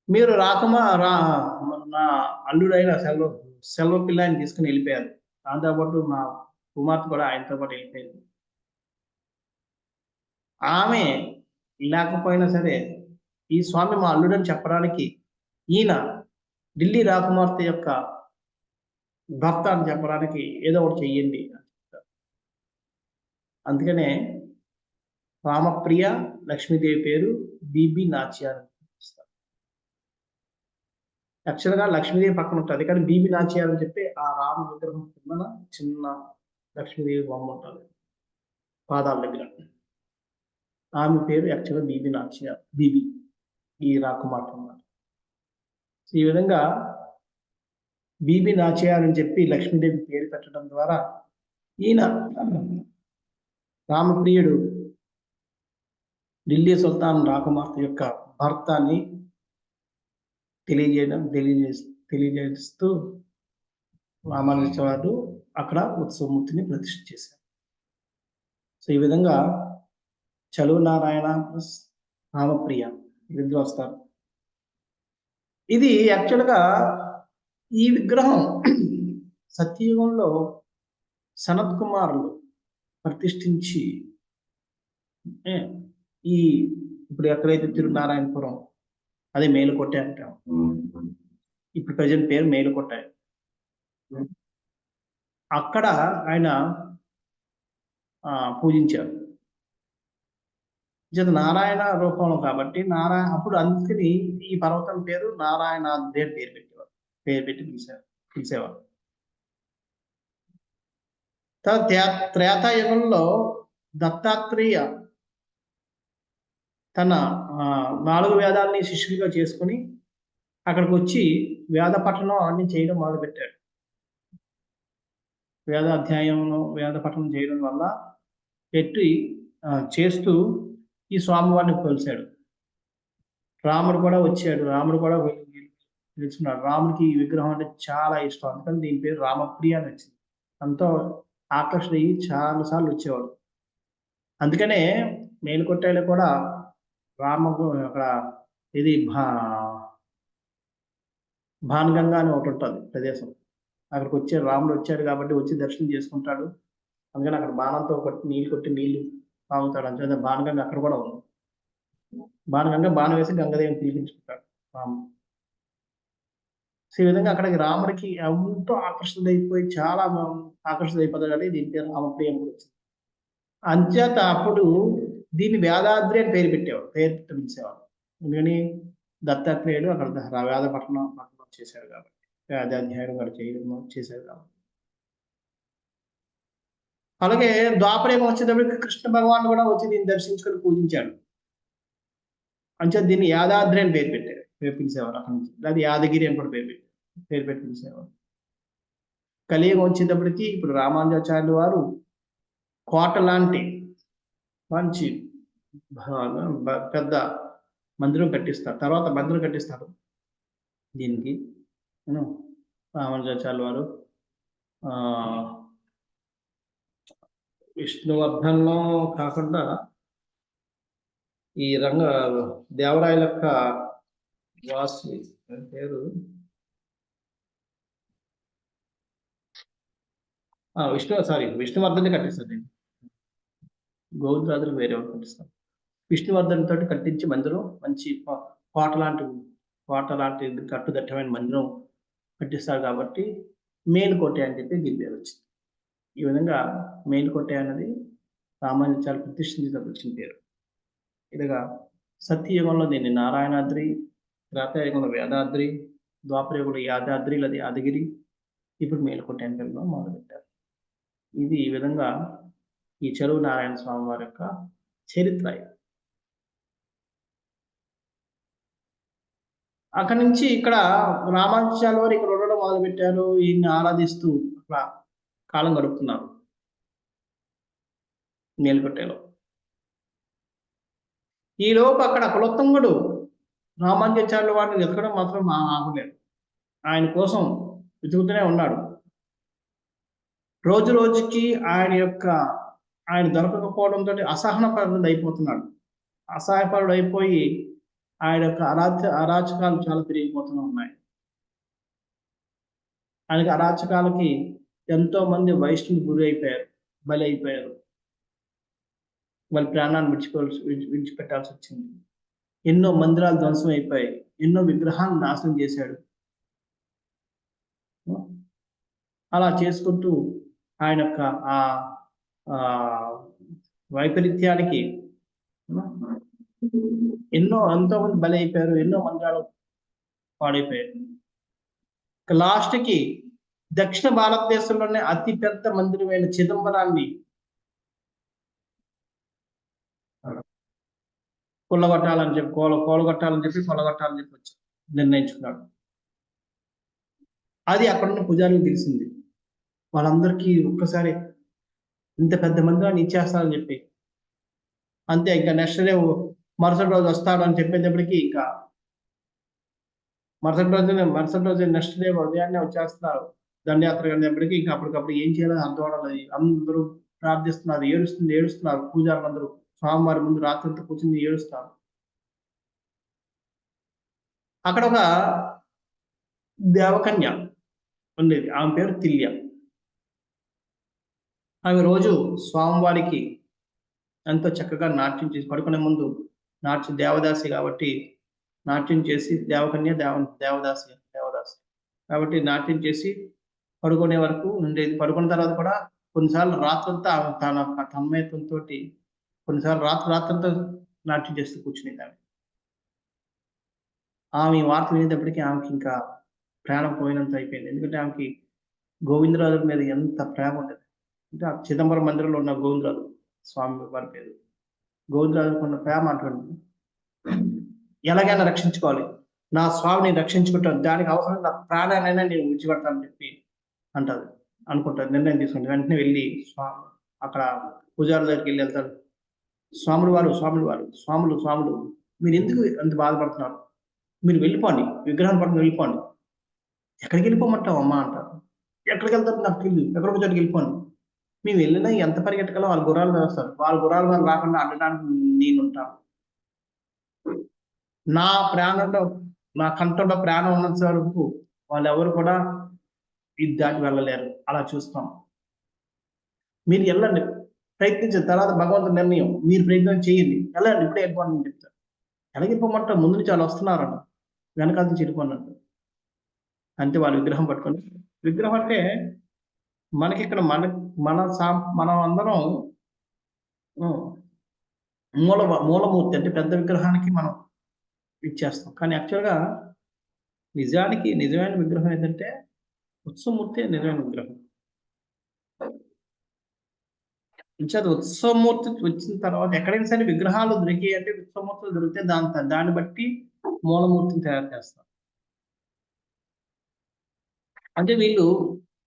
మీరు నా అల్లుడైన సెల్వ పిల్లాన్ని తీసుకుని వెళ్ళిపోయారు, దాంతోపాటు నా కుమార్తె కూడా ఆయనతో పాటు వెళ్ళిపోయింది. ఆమె లేకపోయినా సరే ఈ స్వామి మా అల్లుడని చెప్పడానికి ఈయన ఢిల్లీ రాకుమార్తె యొక్క భర్త అని చెప్పడానికి ఏదో ఒకటి చెయ్యండి అని చెప్తారు. అందుకనే రామప్రియ లక్ష్మీదేవి పేరు బీబీ నాచ్యార్ అని పిలుస్తారు. యాక్చువల్గా లక్ష్మీదేవి పక్కన ఉంటుంది, కానీ బీబీ నాచ్యార్ అని చెప్పి ఆ రామ విగ్రహం కింద చిన్న లక్ష్మీదేవి బొమ్మ ఉంటుంది పాదాల దగ్గర. ఆమె పేరు యాక్చువల్గా బీబీ నాచ్యార్, బీబీ ఈ రాకుమార్తె అన్నమాట. ఈ విధంగా బీబీ నాచ్యార్ అని చెప్పి లక్ష్మీదేవి పేరు పెట్టడం ద్వారా ఈయన రామప్రియుడు ఢిల్లీ సుల్తాన్ రాకుమార్తె యొక్క భర్త అని తెలియజేస్తూ రామానుజాచార్యుడు అక్కడ ఉత్సవమూర్తిని ప్రతిష్ఠ చేశారు. సో ఈ విధంగా చలువ నారాయణ ప్లస్ రామప్రియ ఇద్దరు వస్తారు. ఇది యాక్చువల్గా ఈ విగ్రహం సత్యయుగంలో సనత్ కుమారులు ప్రతిష్ఠించి ఈ ఇప్పుడు ఎక్కడైతే తిరునారాయణపురం అదే మేలుకొట్ట అంటాం, ఇప్పుడు ప్రజెంట్ పేరు మేలుకొట్ట, అక్కడ ఆయన పూజించారు. నారాయణ రూపంలో కాబట్టి అప్పుడు అందుకని ఈ పర్వతం పేరు నారాయణాద్రి అని పేరు పెట్టి పిలిచేవారు. త్రేతాయుగంలో దత్తాత్రేయ తన 4 వేదాలని శిష్యుడిగా చేసుకుని అక్కడికి వచ్చి వేద పఠనం అన్ని చేయడం మొదలుపెట్టాడు. వేద పఠనం చేయడం వల్ల చేస్తూ ఈ స్వామివారిని కొలిచాడు. రాముడు కూడా వచ్చాడు, రాముడు కూడా తెలుసుకున్నాడు. రాముడికి ఈ విగ్రహం అంటే చాలా ఇష్టం, అందుకని దీని పేరు రామప్రియ అని వచ్చింది. అంతా ఆకర్షణ అయ్యి చాలా సార్లు వచ్చేవాడు. అందుకనే మేలుకొట్టలో కూడా అక్కడ ఇది భానుగంగా అని ఒకటి ఉంటుంది ప్రదేశం, అక్కడికి వచ్చాడు రాముడు వచ్చాడు కాబట్టి వచ్చి దర్శనం చేసుకుంటాడు. అందుకని అక్కడ బాణంతో కొట్టి నీళ్లు తాగుతాడు. అంటే బాణగంగ అక్కడ కూడా ఉంది. బాణగంగ బాణం వేసి గంగదేవిని పిలిపించుకుంటాడు రాముడు. సో ఈ విధంగా అక్కడికి రాముడికి ఎంతో ఆకర్షితుడైపోయి చాలా ఆకర్షితుడైపోతాడు కాబట్టి దీని పేరు రామప్రియ అని కూడా వచ్చింది. అంచేత అప్పుడు దీన్ని వేదాద్రి అని పేరు పెట్టేవాడు, పేరు పెట్టి పిలిచేవాడు. ఎందుకని దత్తాత్రేయుడు అక్కడ వేద పఠనం చేశాడు కాబట్టి, వేదాధ్యాయుడు కూడా చేయడం చేశాడు కాబట్టి. అలాగే ద్వాపరయుగం వచ్చేటప్పటికి కృష్ణ భగవాన్ కూడా వచ్చి దీన్ని దర్శించుకొని పూజించాడు. అంచేత దీన్ని యాదాద్రి అని పేరు పెట్టారు, పేరు పిలిచేవారు అక్కడి నుంచి. లేదా యాదగిరి అని కూడా పేరు పెట్టి పిలిచేవారు. కలియుగం వచ్చేటప్పటికి ఇప్పుడు రామానుజాచార్యులు వారు కోట లాంటి మంచి పెద్ద మందిరం కట్టిస్తారు. తర్వాత మందిరం కట్టిస్తారు దీనికి. రామానుజాచార్యులు వారు విష్ణువర్ధన్లో కాకుండా ఈ దేవరాయల యొక్క వాసు పేరు విష్ణువర్ధన్ కట్టిస్తారు. గోవిందరాజులు వేరే కట్టిస్తారు. విష్ణువర్ధన్ తోటి కట్టించి మందిరం మంచి కోట లాంటి కట్టుదట్టమైన మందిరం కట్టిస్తారు కాబట్టి మేలుకోట అని చెప్పి దీని పేరు వచ్చింది. ఈ విధంగా మేలుకోట అనేది రామానుజాచార్యులు ప్రతిష్ఠించి వచ్చిన పేరు. ఇదిగా సత్యయుగంలో దీన్ని నారాయణాద్రి, త్రేతాయుగంలో వేదాద్రి, ద్వాపరయుగంలో యాదాద్రి లేదా యాదగిరి, ఇప్పుడు మేలుకోట అని పేరులో మొదలుపెట్టారు. ఇది ఈ విధంగా ఈ చెరువు నారాయణ స్వామి వారి యొక్క చరిత్ర. అక్కడి నుంచి ఇక్కడ రామానుజాచార్యుల వారు ఇక్కడ ఉండడం మొదలుపెట్టారు. ఈయన్ని ఆరాధిస్తూ అట్లా కాలం గడుపుతున్నారు మేలుకొట్టేలో. ఈ లోపు అక్కడ కులోత్తుంగుడు రామానుజాచార్యుల వారిని వెతకడం మాత్రం ఆగలేదు. ఆయన కోసం వెతుకుతూనే ఉన్నాడు. రోజు రోజుకి ఆయన దొరకకపోవడంతో అసహనపరుడు అయిపోతున్నాడు. అసహాయపరుడు అయిపోయి ఆయన యొక్క అరాచకాలు చాలా పెరిగిపోతూ ఉన్నాయి. ఆయనకి అరాచకాలకి ఎంతో మంది వైష్ణవులు బలి అయిపోయారు. వాళ్ళ ప్రాణాన్ని విడిచిపెట్టాల్సి వచ్చింది. ఎన్నో మందిరాలు ధ్వంసం అయిపోయాయి. ఎన్నో విగ్రహాలను నాశనం చేశాడు. అలా చేసుకుంటూ ఆయన యొక్క వైపరీత్యానికి ఎంతో మంది బలి అయిపోయారు. ఎన్నో మందిరాలు పాడైపోయారు. లాస్ట్కి దక్షిణ భారతదేశంలోనే అతి పెద్ద మందిరమైన చిదంబరాన్ని కొల్లగొట్టాలని చెప్పి వచ్చి నిర్ణయించుకున్నాడు. అది అక్కడున్న పూజారికి తెలిసింది. వాళ్ళందరికీ ఒక్కసారి ఇంత పెద్ద మందిరాన్ని ఇచ్చేస్తారని చెప్పి, అంతే ఇంకా నెక్స్ట్ డే మరుసటి రోజు వస్తాడు అని చెప్పేటప్పటికీ ఇంకా మరుసటి రోజు నెక్స్ట్ డే ఉదయాన్నే వచ్చేస్తున్నారు దండయాత్ర అనేప్పటికీ ఇంకా అప్పటికప్పుడు ఏం చేయాలని అర్థం అవడం. అందరూ ప్రార్థిస్తున్నారు, ఏడుస్తున్నారు. పూజారులందరూ స్వామివారి ముందు రాత్రంతా కూర్చుని ఏడుస్తారు. అక్కడ ఒక దేవకన్య ఉండేది, ఆమె పేరు తిల్య. ఆమె రోజు స్వామివారికి ఎంతో చక్కగా నాట్యం చేసి పడుకునే ముందు దేవదాసి కాబట్టి నాట్యం చేసి దేవకన్య దేవదాసి కాబట్టి నాట్యం చేసి పడుకునే వరకు ఉండేది. పడుకున్న తర్వాత కూడా కొన్నిసార్లు రాత్రంతా తన తన్మయత్వంతో కొన్నిసార్లు రాత్రంతా నాట్యం చేస్తూ కూర్చునేది. ఆమె వార్త వినేటప్పటికీ ఆమెకి ఇంకా ప్రాణం పోయినంత అయిపోయింది. ఎందుకంటే ఆమెకి గోవిందరాజుల మీద ఎంత ప్రేమ ఉండేది. అంటే ఆ చిదంబరం మందిరంలో ఉన్న గోవిందరాజు స్వామి వారి పేరు. గోవిందరాజుకు ఉన్న ప్రేమ అటువంటి ఎలాగైనా రక్షించుకోవాలి, నా స్వామిని రక్షించుకుంటాను, దానికి అవసరం నా ప్రాణాలైనా నేను విడిచిపెడతానని చెప్పి అనుకుంటారు. నిర్ణయం తీసుకుంటారు. వెంటనే వెళ్ళి అక్కడ పూజారి దగ్గరికి వెళ్తాడు. స్వాములు మీరు ఎందుకు అంత బాధపడుతున్నారు? మీరు వెళ్ళిపోండి, విగ్రహం పట్టుకుని వెళ్ళిపోండి. ఎక్కడికి వెళ్ళిపోమంటావు అమ్మా అంటారు. ఎక్కడికి వెళ్తారు నాకు తెలియదు, ఎక్కడికి చోటుకి వెళ్ళిపోండి. మేము వెళ్ళినా ఎంత పరిగెట్టగలం, వాళ్ళ గుర్రాలు వేస్తారు. వాళ్ళ గుర్రాలు వారు రాకుండా అడ్డడానికి నేను ఉంటాను. నా కంటంలో ప్రాణం ఉన్నంత వరకు వాళ్ళు ఎవరు కూడా ఇది దాటి వెళ్ళలేరు. అలా చూస్తాం. మీరు వెళ్ళండి, ప్రయత్నించిన తర్వాత భగవంతుడి నిర్ణయం, మీరు ప్రయత్నం చేయండి, వెళ్ళండి, ఇప్పుడే వెళ్ళిపోండి అని చెప్తారు. ఎలాగిపోమంటారు? ముందు నుంచి వాళ్ళు వస్తున్నారంట, వెనకాల నుంచి వెళ్ళిపోండి. అంతే వాళ్ళు విగ్రహం పట్టుకొని. విగ్రహం అంటే మనకి ఇక్కడ మనం అందరం మూలమూర్తి అంటే పెద్ద విగ్రహానికి మనం ఇచ్చేస్తాం. కానీ యాక్చువల్‌గా నిజానికి నిజమైన విగ్రహం ఏంటంటే ఉత్సవమూర్తి నిజమైన విగ్రహం. ఇంచేత ఉత్సవమూర్తి వచ్చిన తర్వాత ఎక్కడైనా సరే విగ్రహాలు దొరికాయి అంటే ఉత్సవమూర్తులు దొరికితే దాన్ని బట్టి మూలమూర్తిని తయారు చేస్తారు. అంటే వీళ్ళు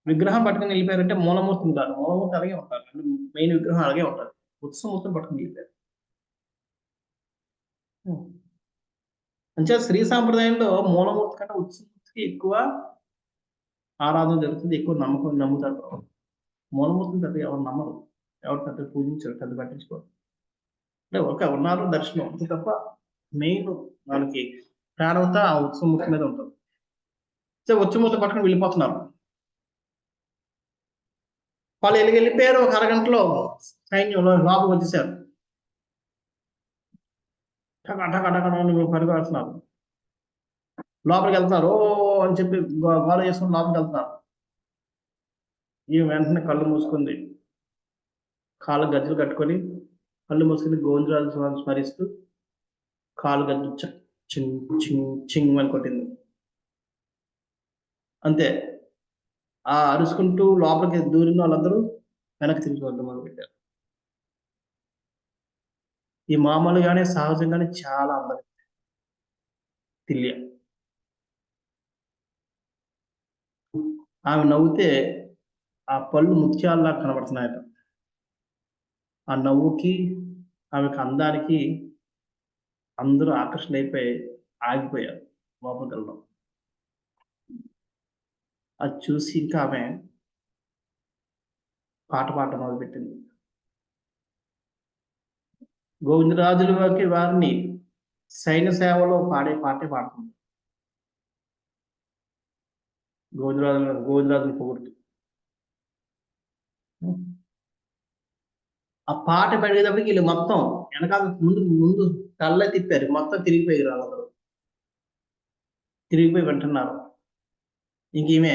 విగ్రహం పట్టుకొని వెళ్ళిపోయారంటే మూలమూర్తిని కాదు. మూలమూర్తి అలాగే ఉంటారు. అంటే మెయిన్ విగ్రహం అలాగే ఉంటది. ఉత్సవమూర్తిని పట్టుకొని వెళ్ళిపోయారు. అంచేత శ్రీ సాంప్రదాయంలో మూలమూర్తి కంటే ఉత్సవమూర్తికి ఎక్కువ ఆరాధన జరుగుతుంది. ఎక్కువ నమ్ముతారు. మూలమూర్తిని పెద్దగా ఎవరు నమ్మరు. ఎవరు పెద్దగా పూజించరు. పెద్ద పట్టించుకోరు. అంటే ఉన్నారు దర్శనం అంతే తప్ప మెయిన్ వాళ్ళకి ప్రాణంతా ఆ ఉత్సవమూర్తి మీద ఉంటుంది. సో ఉత్సవమూర్తి పట్టుకొని వెళ్ళిపోతున్నారు. వాళ్ళు వెళ్ళిపోయారు. ఒక అరగంటలో సైన్యంలో లోపలికి వచ్చేసారు. పరిగెడుతున్నారు. లోపలికి వెళ్తున్నారు. అని చెప్పి గోల చేసుకుని లోపలికి వెళ్తున్నారు. ఈమె వెంటనే కళ్ళు మూసుకుంది. కాళ్ళు గజ్జలు కట్టుకొని కళ్ళు మూసుకుని గోవిందరాజు స్మరిస్తూ కాళ్ళు గజ్జలు చింగ్ చింగ్ చింగ్ అని కొట్టింది. అంతే. ఆ అరుచుకుంటూ లోపలికి దూరిన వాళ్ళందరూ వెనక్కి తిరిగి చూడడం మొదలుపెట్టారు. ఈ మామూలుగానే సహజంగానే చాలా అందం తిల్య. ఆమె నవ్వుతే ఆ పళ్ళు ముత్యాల్లా కనబడుతున్నాయట. ఆ నవ్వుకి ఆమెకు అందానికి అందరూ ఆకర్షణైపోయి ఆగిపోయారు లోపలికెళ్ళడం. అది చూసి ఇంకా ఆమె పాట పాడటం మొదలుపెట్టింది. గోవిందరాజుల వారిని సైన్య సేవలో పాడే పాటే పాడుతుంది. గోవిందరాజుని పొగుడుతూ. ఆ పాట పాడేటప్పటికి వీళ్ళు మొత్తం వెనకాల ముందు తల్ల తిప్పారు. మొత్తం తిరిగిపోయారు వాళ్ళందరూ. తిరిగిపోయి వింటున్నారు. ఇంక ఈమె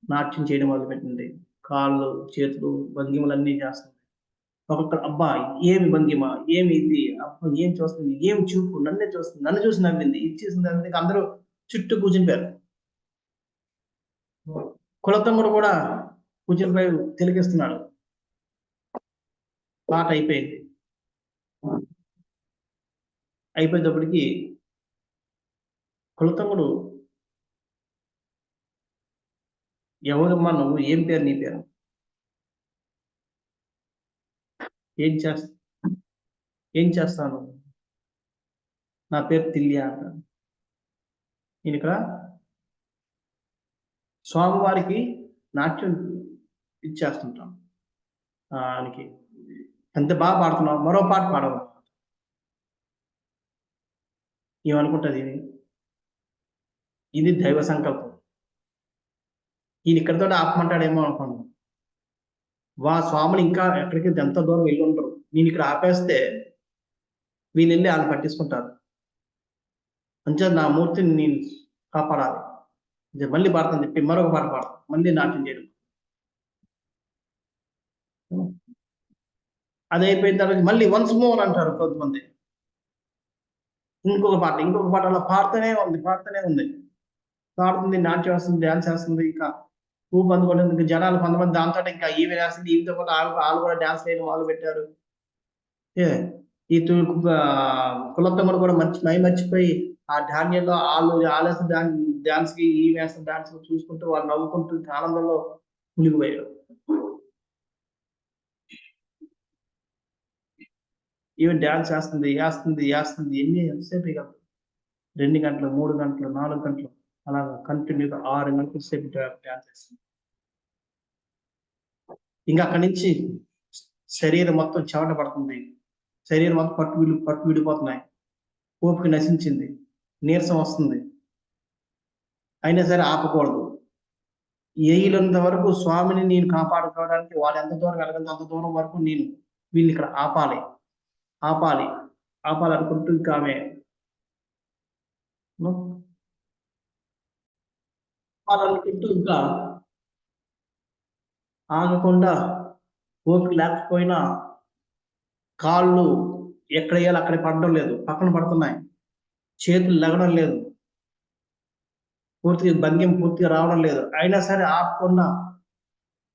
నాట్యం చేయడం మొదలుపెట్టింది. కాళ్ళు, చేతులు, భంగిమలన్నీ చేస్తుంది. ఒక్కొక్కరు అబ్బా! ఏమి భంగిమ, ఏమి ఇది, అబ్బా! ఏం చూస్తుంది, ఏం చూపు, నన్నే చూస్తుంది, నన్ను చూసి నవ్వింది, ఇది చూసి నవ్వింది. అందరూ చుట్టూ కూర్చునిపోయారు. కులతమ్ముడు కూడా కూర్చునిపోయి తిలకిస్తున్నాడు. పాట అయిపోయింది. అయిపోయేటప్పటికి కులతమ్ముడు ఎవరమ్మా నువ్వు? ఏం పేరు నీ పేరు? ఏం ఏం చేస్తావు? నా పేరు తిల్య అంటాడు. నేను ఇక్కడ స్వామివారికి నాట్యం ఇచ్చేస్తుంటాం. ఆయనకి ఎంత బాగా పాడుతున్నావు, మరో పాట పాడవు. ఏమనుకుంటది ఇది దైవ సంకల్పం. ఈయన ఇక్కడితో ఆపమంటాడేమో అనుకున్నాను. స్వాములు ఇంకా ఎక్కడికి ఎంత దూరం వెళ్ళి ఉంటారు. నేను ఇక్కడ ఆపేస్తే వీళ్ళు వెళ్ళి వాళ్ళు పట్టించుకుంటారు. అంతే నా మూర్తిని నేను కాపాడాలి. మళ్ళీ పాడతాను చెప్పి మరొక పాట పాడతాను. మళ్ళీ నాట్యం చేయడం. అది అయిపోయిన తర్వాత మళ్ళీ వన్స్ మోర్ అంటారు కొంతమంది. ఇంకొక పాట అలా పాడుతూనే ఉంది. పాడుతుంది, నాట్యం వేస్తుంది, డాన్స్ వేస్తుంది. ఇంకా ఊపు అందుకుంటుంది. ఇంకా జనాలు కొంతమంది దాంతో ఇంకా ఈమె వేస్తుంది, ఈమెతో పాటు వాళ్ళు కూడా డాన్స్ వేయడం మొదలు పెట్టారు. ఈ కులత్తమ్మడు కూడా మర్చిపోయి ఆ ధాన్యంలో ఆలేసిన డాన్స్ కి ఈ వేసిన డాన్స్ చూసుకుంటూ వాళ్ళు నవ్వుకుంటూ ఆనందంలో మునిగిపోయారు. ఈవెన్ డాన్స్ వేస్తుంది ఎంతసేపు ఇక 2 గంటలు, 3 గంటలు, 4 గంటలు అలాగా కంటిన్యూగా 6 గంటల సేపు డాన్స్ చేస్తుంది. ఇంకా అక్కడి నుంచి శరీరం మొత్తం చెమట పడుతుంది. శరీరం మొత్తం పట్టు విడిపోతున్నాయి. ఓపిక నశించింది. నీరసం వస్తుంది. అయినా సరే ఆపకూడదు. వీళ్ళంత వరకు స్వామిని నేను కాపాడుకోవడానికి వాళ్ళు ఎంత దూరం వెళ్ళగలదో అంత దూరం వరకు నేను వీళ్ళని ఇక్కడ ఆపాలి అనుకుంటూ ఇంకా ఆమె వాళ్ళనుకుంటూ ఇంకా ఆగకుండా ఓపిక లేకపోయినా కాళ్ళు ఎక్కడ వేయాలో అక్కడ పడడం లేదు, పక్కన పడుతున్నాయి, చేతులు లెగడం లేదు, పూర్తిగా భంగ్యం పూర్తిగా రావడం లేదు. అయినా సరే ఆపకుండా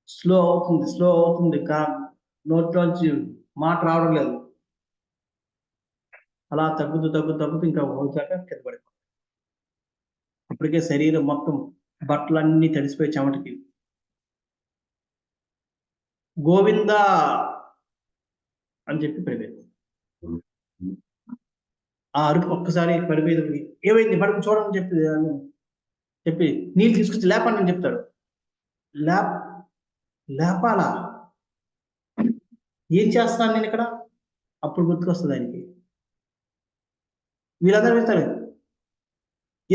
స్లో అవుతుంది. నోట్లోంచి మాట రావడం లేదు. అలా తగ్గుతూ ఇంకా వచ్చాక కింద పడిపోయింది. అప్పటికే శరీరం మొత్తం బట్టలన్నీ తడిసిపోయి చెమటకి. గోవిందా అని చెప్పి పడిపోయింది. ఆ అరుపు ఒక్కసారి పడిపోయింది. ఏమైంది పడుకు చూడని చెప్పి నీళ్ళు తీసుకొచ్చి లేపండి అని చెప్తాడు. లేపాలా? ఏం చేస్తున్నాను నేను ఇక్కడ? అప్పుడు గుర్తుకొస్తుంది ఆయనకి. వీళ్ళందరూ వెళ్తారు,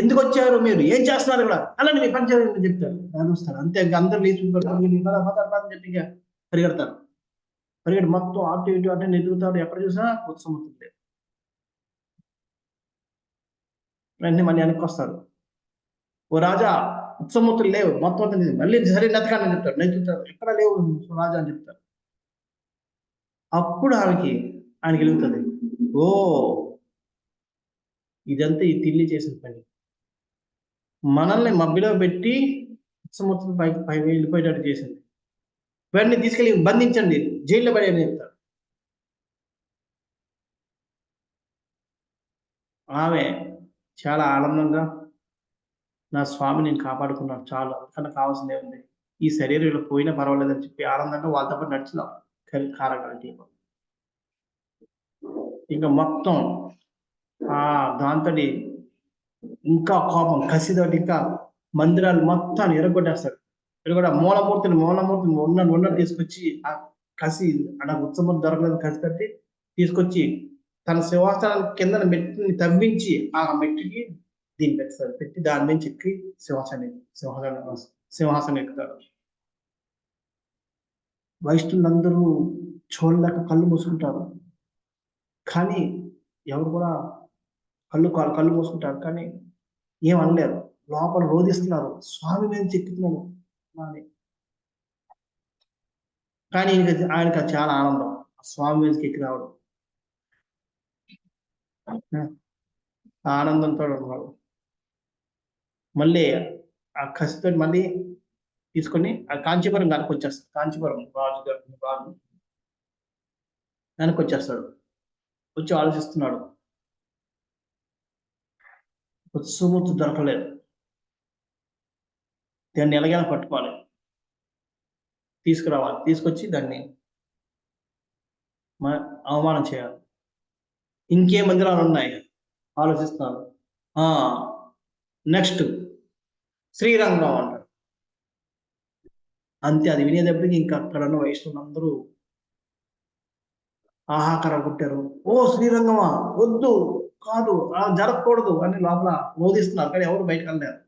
ఎందుకు వచ్చారు మీరు, ఏం చేస్తున్నారు ఇక్కడ, అలాంటి మీ పని చేయాలని చెప్తారు. వస్తారు అంతే. ఇంకా అందరూ లేచి చెప్పి పరిగెడతారు. పరిగెడి మొత్తం అటు ఇటు అంటే ఎదుగుతాడు. ఎక్కడ చూసినా ఉత్సవముతుంది. వెంటనే మళ్ళీ వెనక్కి వస్తారు. ఓ రాజా, ఉత్సవమూర్తులు లేవు, మొత్తం మళ్ళీ సరే నెతకాలని చెప్తారు. నెతుకుతారు, ఎక్కడ లేవు రాజా అని చెప్తారు. అప్పుడు ఆయనకి వెలుగుతుంది, ఓ ఇదంతా ఈ తిల్లి చేసిన పని, మనల్ని మబ్బిలో పెట్టి ఉత్సవమూర్తులు పైకి వెళ్ళిపోయేటట్టు చేసింది. వెంటనే తీసుకెళ్ళి బంధించండి, జైల్లో పడేయని చెప్తారు. ఆమె చాలా ఆనందంగా, నా స్వామి నేను కాపాడుకున్నాను చాలు, అంతకన్నా కావాల్సిందే ఉంది, ఈ శరీరంలో పోయినా పర్వాలేదని చెప్పి ఆనందంగా వాళ్ళతో పాటు నడిచినాం కారకాలకి. ఇంకా మొత్తం దాంతో ఇంకా కోపం కసితోటి ఇంకా మందిరాలు మొత్తాన్ని ఎరగొట్టేస్తాడు. మూలమూర్తిని ఉన్నట్టు తీసుకొచ్చి ఆ కసి అలా ఉత్సవం దొరకలేదు కసి తట్టి తీసుకొచ్చి తన సింహాసనం కింద మెట్టిని తవ్వించి ఆ మెట్టికి దీన్ని పెడతాడు. పెట్టి దాని నుంచి ఎక్కి సింహాసనం ఎక్కుతాడు. వైష్ణవులందరూ చూడలేక కళ్ళు మూసుకుంటారు. కానీ ఎవరు కూడా కళ్ళు మూసుకుంటారు, కానీ ఏమనలేరు. లోపల రోధిస్తున్నారు, స్వామి మీద చెక్కుతున్నాడు అని. కానీ ఆయనకి చాలా ఆనందం, స్వామి మీదకి ఎక్కి రావడం. ఆనందంతో ఉన్నాడు. మళ్ళీ ఆ కసితో మళ్ళీ తీసుకొని ఆ కాంచీపురం వెనక్కి వచ్చేస్తాడు. కాంచీపురం రాజు వెనక్కి వచ్చేస్తాడు. వచ్చి ఆలోచిస్తున్నాడు, ఉత్సవమూర్తి దొరకలేదు, దాన్ని ఎలాగైనా పట్టుకోవాలి, తీసుకురావాలి, తీసుకొచ్చి దాన్ని అవమానం చేయాలి. ఇంకే మందిరాలు ఉన్నాయి ఆలోచిస్తున్నారు. నెక్స్ట్ శ్రీరంగం అంటారు. అంతే. అది వినేటప్పటికి ఇంకా అక్కడ ఉన్న వైష్ణవులందరూ ఆహాకారం కొట్టారు. ఓ శ్రీరంగమా, వద్దు, కాదు, జరగకూడదు అని లోపల బోధిస్తున్నారు, కానీ ఎవరు బయటకు వెళ్ళారు.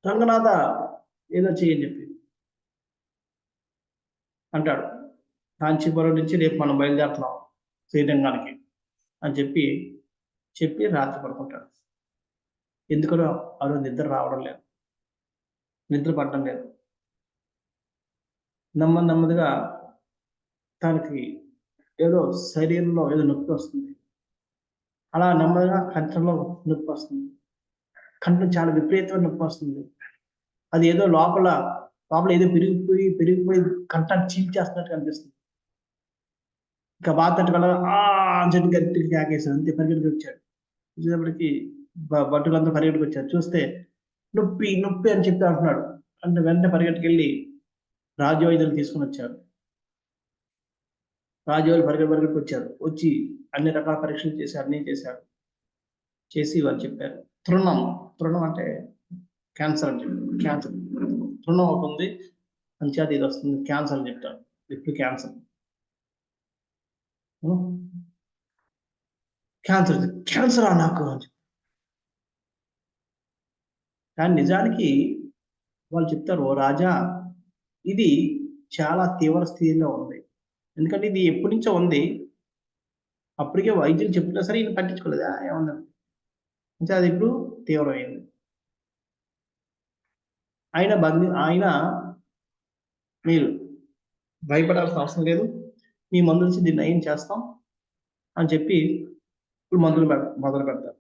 రంగనాథ ఏదో చేయని చెప్పి అంటాడు. కాంచీపురం నుంచి రేపు మనం బయలుదేరుతున్నాం శ్రీరంగానికి అని చెప్పి రాత్రి పడుకుంటాడు. ఎందుకనో ఆ రోజు నిద్ర రావడం లేదు, నిద్ర పడడం లేదు. నెమ్మదిగా తనకి ఏదో శరీరంలో ఏదో నొప్పి వస్తుంది. అలా నెమ్మదిగా కంఠంలో నొప్పి వస్తుంది. కంఠం చాలా విపరీతమైన నొప్పి వస్తుంది. అది ఏదో లోపల ఏదో పెరిగిపోయి కంఠాన్ని చీల్చేస్తున్నట్టు అనిపిస్తుంది. ఇంకా బాధ తట్టుకోలేక అని చెప్పి గట్టిగా కేకేశాడు. అంతే, పరిగెట్టుకు వచ్చాడు. వచ్చేటప్పటికి భటులంతా పరిగెట్టుకు వచ్చారు. చూస్తే నొప్పి అని చెప్పి అంటున్నాడు. అంటే వెంటనే పరిగెట్టుకెళ్ళి రాజవైద్యులు తీసుకుని వచ్చారు. రాజవైద్యులు పరిగెట్టుకు వచ్చారు. వచ్చి అన్ని రకాల పరీక్షలు చేశారు, అన్నీ చేశారు. చేసి వాళ్ళు చెప్పారు, తృణం అంటే క్యాన్సర్ అని చెప్పారు. క్యాన్సర్ తృణం అవుతుంది, అంచేత ఇది వస్తుంది, క్యాన్సర్ అని చెప్తారు. ఇప్పుడు క్యాన్సరా నాకు అని. కానీ నిజానికి వాళ్ళు చెప్తారు, ఓ రాజా, ఇది చాలా తీవ్ర స్థితిలో ఉంది. ఎందుకంటే ఇది ఎప్పటి నుంచో ఉంది, అప్పటికే వైద్యులు చెప్తున్నా సరే ఈయన పట్టించుకోలేదా ఏమన్నా, అది ఇప్పుడు తీవ్రమైంది. ఆయన మీరు భయపడాల్సిన అవసరం లేదు, మీ మందు నుంచి దీన్ని నయం చేస్తాం అని చెప్పి ఇప్పుడు మొదలు పెడతారు.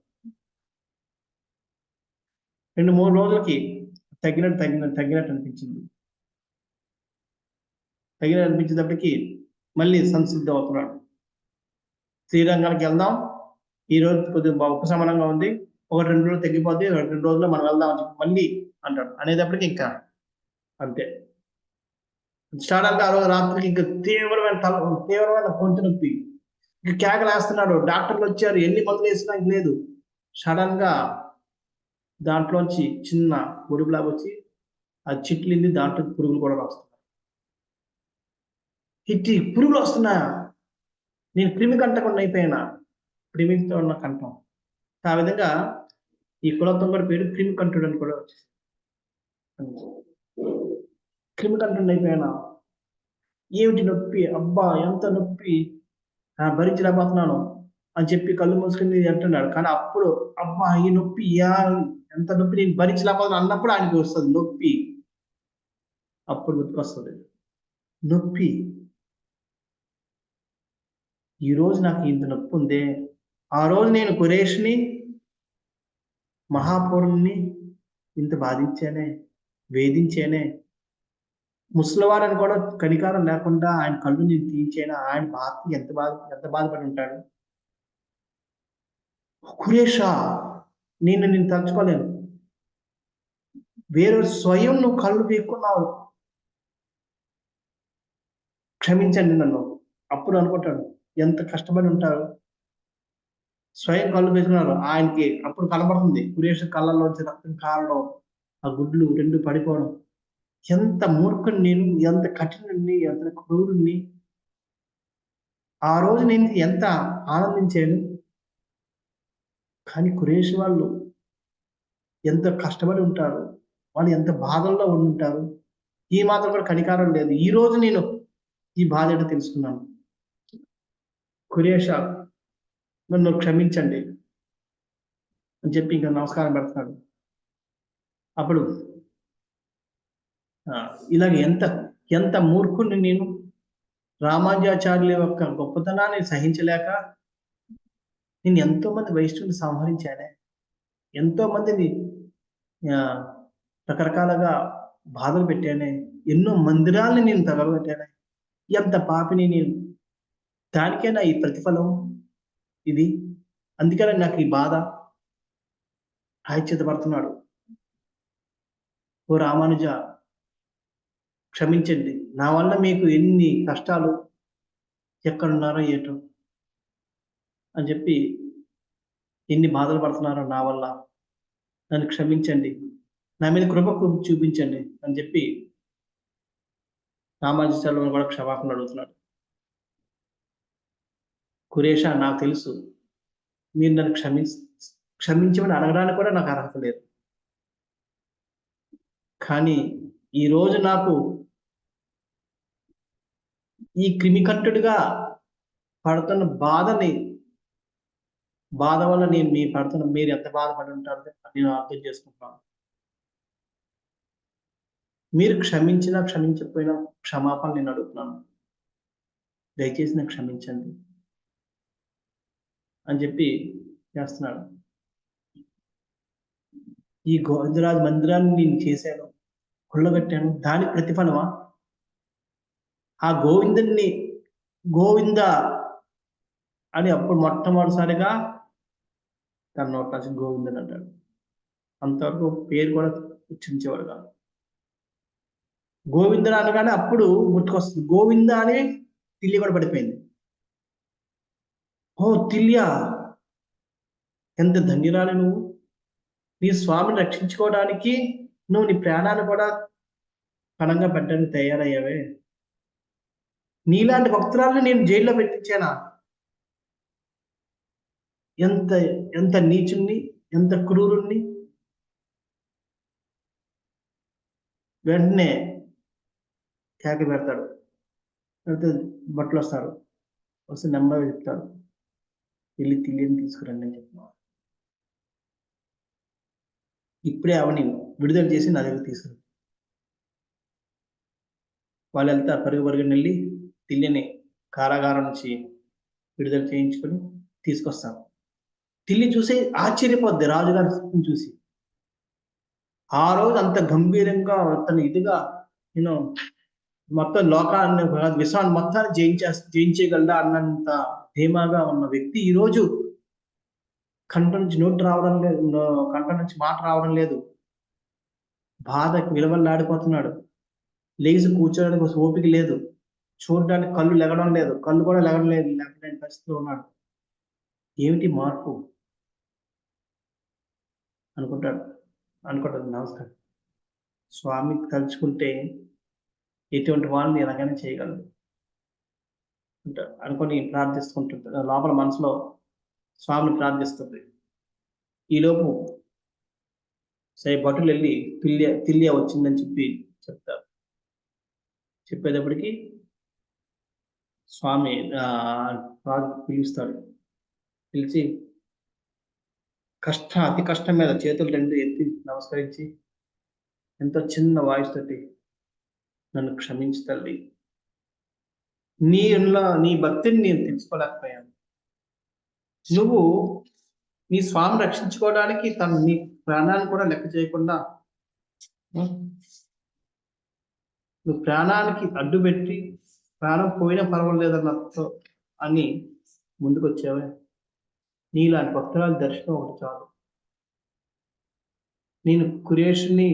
2-3 రోజులకి తగ్గినట్టు అనిపించింది. అనిపించేటప్పటికి మళ్ళీ సంసిద్ధం అవుతున్నాడు. శ్రీరంగానికి వెళ్దాం, ఈ రోజు కొద్దిగా ఉపశమనంగా ఉంది, 1-2 రోజులు తగ్గిపోద్ది, 2 రోజుల్లో మనం వెళ్దాం అని చెప్పి మళ్ళీ అంటాడు. అనేటప్పటికి ఇంకా అంతే. సడన్ గా ఆ రోజు రాత్రికి ఇంకా తీవ్రమైన గొంతు నొప్పి, ఇంకా కేకలేస్తున్నాడు. డాక్టర్లు వచ్చారు, ఎన్ని మందులు వేసినా లేదు. సడన్ గా దాంట్లోంచి చిన్న పొడుగులాగా వచ్చి ఆ చిట్లింది, దాంట్లో పురుగులు కూడా వస్తున్నాయి. పురుగులు వస్తున్నాయా? నేను క్రిమి కంటకుండా అయిపోయినా, క్రిమితో ఉన్న కంఠం. ఆ విధంగా ఈ కులత్వం కూడా పేరు క్రిమి కంఠుడు అని కూడా వచ్చేసి, క్రిమి కంఠుడు అయిపోయినా. ఏమిటి నొప్పి, అబ్బా ఎంత నొప్పి, భరించలేకపోతున్నాను అని చెప్పి కళ్ళు మూసుకుని అంటున్నాడు. కానీ అప్పుడు అబ్బా ఈ నొప్పి, ఎంత నొప్పి, నేను భరించలేకపోతున్నాను అన్నప్పుడు ఆయనకి వస్తుంది నొప్పి. అప్పుడు గుర్తుకొస్తుంది నొప్పి. ఈ రోజు నాకు ఇంత నొప్పి ఉందే, ఆ రోజు నేను కురేష్ని, మహాపౌరుణ్ణి ఇంత బాధించానే, వేధించానే. ముసలివాడని కూడా కనికారం లేకుండా ఆయన కళ్ళు నేను తీయించాను. ఆయన బాధకి ఎంత బాధపడి ఉంటాడు. కురేషా, నేను తలుచుకోలేను. వేరే స్వయం నువ్వు కళ్ళు పీక్కున్నావు, క్షమించండి నన్ను. అప్పుడు అనుకుంటాడు ఎంత కష్టపడి ఉంటారు. స్వయం కళ్ళు పీక్కున్నారు. ఆయనకి అప్పుడు కనబడుతుంది కురేష్ కళ్ళల్లోంచి రక్తం కారడం, ఆ గుడ్లు 2 పడిపోవడం. ఎంత మూర్ఖుని నేను, ఎంత కఠినుడిని, ఎంత క్రూరుణ్ణి. ఆ రోజు నేను ఎంత ఆనందించాను. కానీ కురేష్ వాళ్ళు ఎంత కష్టపడి ఉంటారు, వాళ్ళు ఎంత బాధల్లో ఉండుంటారు. ఈ మాత్రం కూడా కనికారం లేదు. ఈ రోజు నేను ఈ బాధ ఏంటో తెలుసుకున్నాను. కురేష, నన్ను క్షమించండి అని చెప్పి ఇంకా నమస్కారం పెడుతున్నాడు. అప్పుడు ఇలాగ ఎంత మూర్ఖుని నేను, రామానుజాచార్యుల యొక్క గొప్పతనాన్ని సహించలేక నేను ఎంతో మంది వైష్ణవుని సంహరించానే, ఎంతో మందిని రకరకాలుగా బాధలు పెట్టానే, ఎన్నో మందిరాలని నేను తగలబెట్టానే, ఎంత పాపిని నేను. దానికైనా ఈ ప్రతిఫలం ఇది. అందుకనే నాకు ఈ బాధ. ప్రాయశ్చిత్తపడుతున్నాడు. ఓ రామానుజ, క్షమించండి, నా వల్ల మీకు ఎన్ని కష్టాలు, ఎక్కడున్నారో ఏటో అని చెప్పి ఎన్ని బాధలు పడుతున్నారో నా వల్ల, నన్ను క్షమించండి, నా మీద కృప చూపించండి అని చెప్పి రామానుజాచార్యులను కూడా క్షమాపణ అడుగుతున్నాడు. కురేష, నాకు తెలుసు మీరు నన్ను క్షమించమని అడగడానికి కూడా నాకు అర్హత లేదు. కానీ ఈరోజు నాకు ఈ క్రిమికంటుడిగా పడుతున్న బాధ వల్ల నేను మీరు ఎంత బాధపడి ఉంటారో నేను అర్థం చేసుకుంటున్నాను. మీరు క్షమించినా క్షమించకపోయినా క్షమాపణ నేను అడుగుతున్నాను. దయచేసి నాకు క్షమించండి అని చెప్పి చేస్తున్నాడు. ఈ గోవిందరాజు మందిరాన్ని నేను చేశాను, కుళ్ళగట్టాను, దాని ప్రతిఫలమా? ఆ గోవింద అని అప్పుడు మొట్టమొదటిసారిగా తన నోట నుంచి గోవిందని అంటాడు. అంతవరకు పేరు కూడా ఉచ్చరించేవాడు కాదు. గోవింద అనగానే అప్పుడు గుర్తుకొస్తుంది గోవింద అని తిల్లి కూడా పడిపోయింది. ఓ తిల్య, ఎంత ధన్యురాలు నువ్వు, నీ స్వామిని రక్షించుకోవడానికి నువ్వు నీ ప్రాణాన్ని కూడా పణంగా పెట్టడానికి తయారయ్యావే. నీలాంటి భక్తురాలను నేను జైల్లో పెట్టించానా? ఎంత నీచుణ్ణి, ఎంత క్రూరుణ్ణి. వెంటనే కేక పెడతాడు. అయితే బట్టలు వస్తారు, వస్తే నెమ్మదిగా చెప్తారు, వెళ్ళి తిల్లిని తీసుకురండి అని చెప్తున్నా. ఇప్పుడే అవని విడుదల చేసి నా దగ్గర తీసుకురండి. వాళ్ళు వెళ్తారు, పరుగుని వెళ్ళి తిల్లిని కారాగారం నుంచి విడుదల చేయించుకొని తీసుకొస్తారు. తిల్లి చూసి ఆశ్చర్యపోద్ది రాజుగారి స్థితిని చూసి. ఆ రోజు అంత గంభీరంగా తను ఇదిగా యూనో మొత్తం లోకాన్ని విశ్వాన్ని మొత్తాన్ని జయించేయగలడా అన్నంత ధీమాగా ఉన్న వ్యక్తి ఈ రోజు కంట నుంచి నోటి రావడం లేదు, కంట నుంచి మాట రావడం లేదు. బాధకి విలువలాడిపోతున్నాడు. లేచి కూర్చోడానికి ఓపిక లేదు. చూడడానికి కళ్ళు లెగడం లేదు. కళ్ళు కూడా లెగలేని పరిస్థితిలో ఉన్నాడు. ఏమిటి మార్పు అనుకుంటాడు నమస్కారం. స్వామి తలుచుకుంటే ఎటువంటి వాళ్ళని ఎలాగైనా చేయగలడు అనుకొని ప్రార్థిస్తుంటుంది. లోపల మనసులో స్వామిని ప్రార్థిస్తుంది. ఈలోపు భటులు వెళ్ళి తిల్లియ వచ్చిందని చెప్తారు. చెప్పేటప్పటికి స్వామి రాజు పిలుస్తాడు. పిలిచి అతి కష్టం మీద చేతులు రెండు ఎత్తి నమస్కరించి ఎంతో చిన్న వాయిస్ తోటి, నన్ను క్షమించు తల్లి, నీ భక్తిని నేను తెలుసుకోలేకపోయాను. నువ్వు నీ స్వామి రక్షించుకోవడానికి నీ ప్రాణాన్ని కూడా లెక్క చేయకుండా నువ్వు ప్రాణానికి అడ్డు పెట్టి ప్రాణం పోయినా పర్వాలేదన్నతో అని ముందుకు వచ్చావే. నీలాంటి భక్తురాలు దర్శనం ఒకటి చాలు. నేను కురేషుని